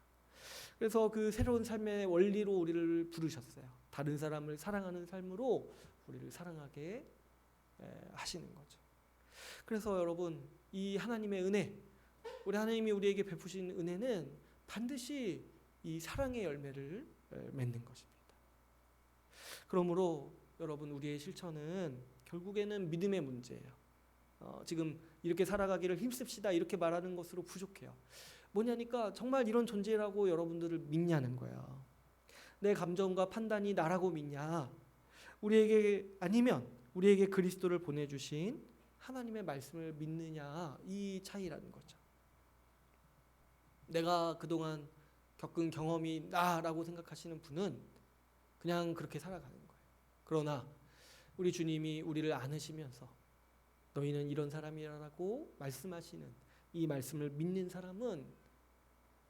그래서 그 새로운 삶의 원리로 우리를 부르셨어요. 다른 사람을 사랑하는 삶으로 우리를 사랑하게 하시는 거죠. 그래서 여러분 이 하나님의 은혜, 우리 하나님이 우리에게 베푸신 은혜는 반드시 이 사랑의 열매를 맺는 것입니다. 그러므로 여러분 우리의 실천은 결국에는 믿음의 문제예요. 지금 이렇게 살아가기를 힘씁시다 이렇게 말하는 것으로 부족해요. 뭐냐니까 정말 이런 존재라고 여러분들을 믿냐는 거야. 내 감정과 판단이 나라고 믿냐. 우리에게 아니면 우리에게 그리스도를 보내주신 하나님의 말씀을 믿느냐, 이 차이라는 거죠. 내가 그동안 겪은 경험이 나라고 생각하시는 분은 그냥 그렇게 살아가는 거예요. 그러나 우리 주님이 우리를 안으시면서 너희는 이런 사람이라고 말씀하시는 이 말씀을 믿는 사람은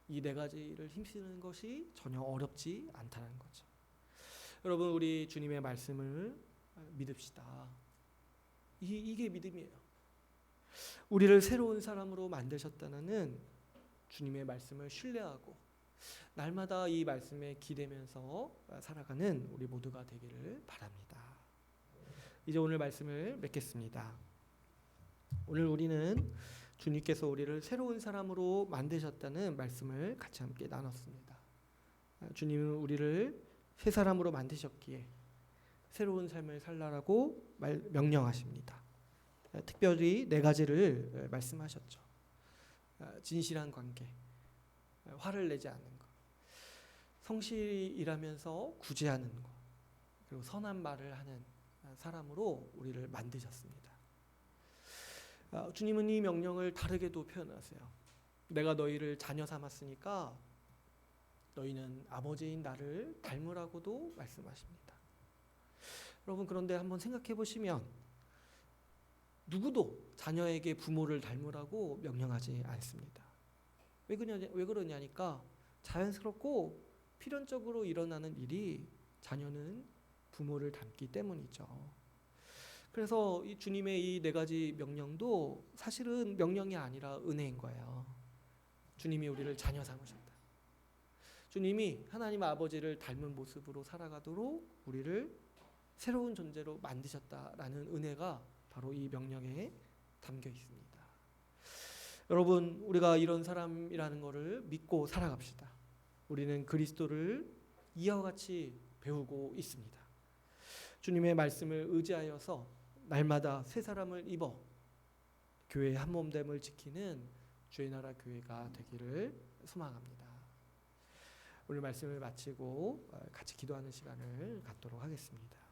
이 네 가지를 힘쓰는 것이 전혀 어렵지 않다는 거죠. 여러분 우리 주님의 말씀을 믿읍시다. 이게 믿음이에요. 우리를 새로운 사람으로 만드셨다는 주님의 말씀을 신뢰하고 날마다 이 말씀에 기대면서 살아가는 우리 모두가 되기를 바랍니다. 이제 오늘 말씀을 맺겠습니다. 오늘 우리는 주님께서 우리를 새로운 사람으로 만드셨다는 말씀을 같이 함께 나눴습니다. 주님은 우리를 새 사람으로 만드셨기에 새로운 삶을 살라라고 명령하십니다. 특별히 4가지를 말씀하셨죠. 진실한 관계, 화를 내지 않는 것, 성실히 일하면서 구제하는 것, 그리고 선한 말을 하는 사람으로 우리를 만드셨습니다. 주님은 이 명령을 다르게도 표현하세요. 내가 너희를 자녀 삼았으니까 너희는 아버지인 나를 닮으라고도 말씀하십니다. 여러분, 그런데 한번 생각해 보시면 누구도 자녀에게 부모를 닮으라고 명령하지 않습니다. 왜 그러냐니까 자연스럽고 필연적으로 일어나는 일이 자녀는 부모를 닮기 때문이죠. 그래서 이 주님의 이 4가지 명령도 사실은 명령이 아니라 은혜인 거예요. 주님이 우리를 자녀 삼으셨다. 주님이 하나님 아버지를 닮은 모습으로 살아가도록 우리를 새로운 존재로 만드셨다라는 은혜가 바로 이 명령에 담겨 있습니다. 여러분, 우리가 이런 사람이라는 것을 믿고 살아갑시다. 우리는 그리스도를 이와 같이 배우고 있습니다. 주님의 말씀을 의지하여서 날마다 새 사람을 입어 교회의 한 몸됨을 지키는 주의 나라 교회가 되기를 소망합니다. 오늘 말씀을 마치고 같이 기도하는 시간을 갖도록 하겠습니다.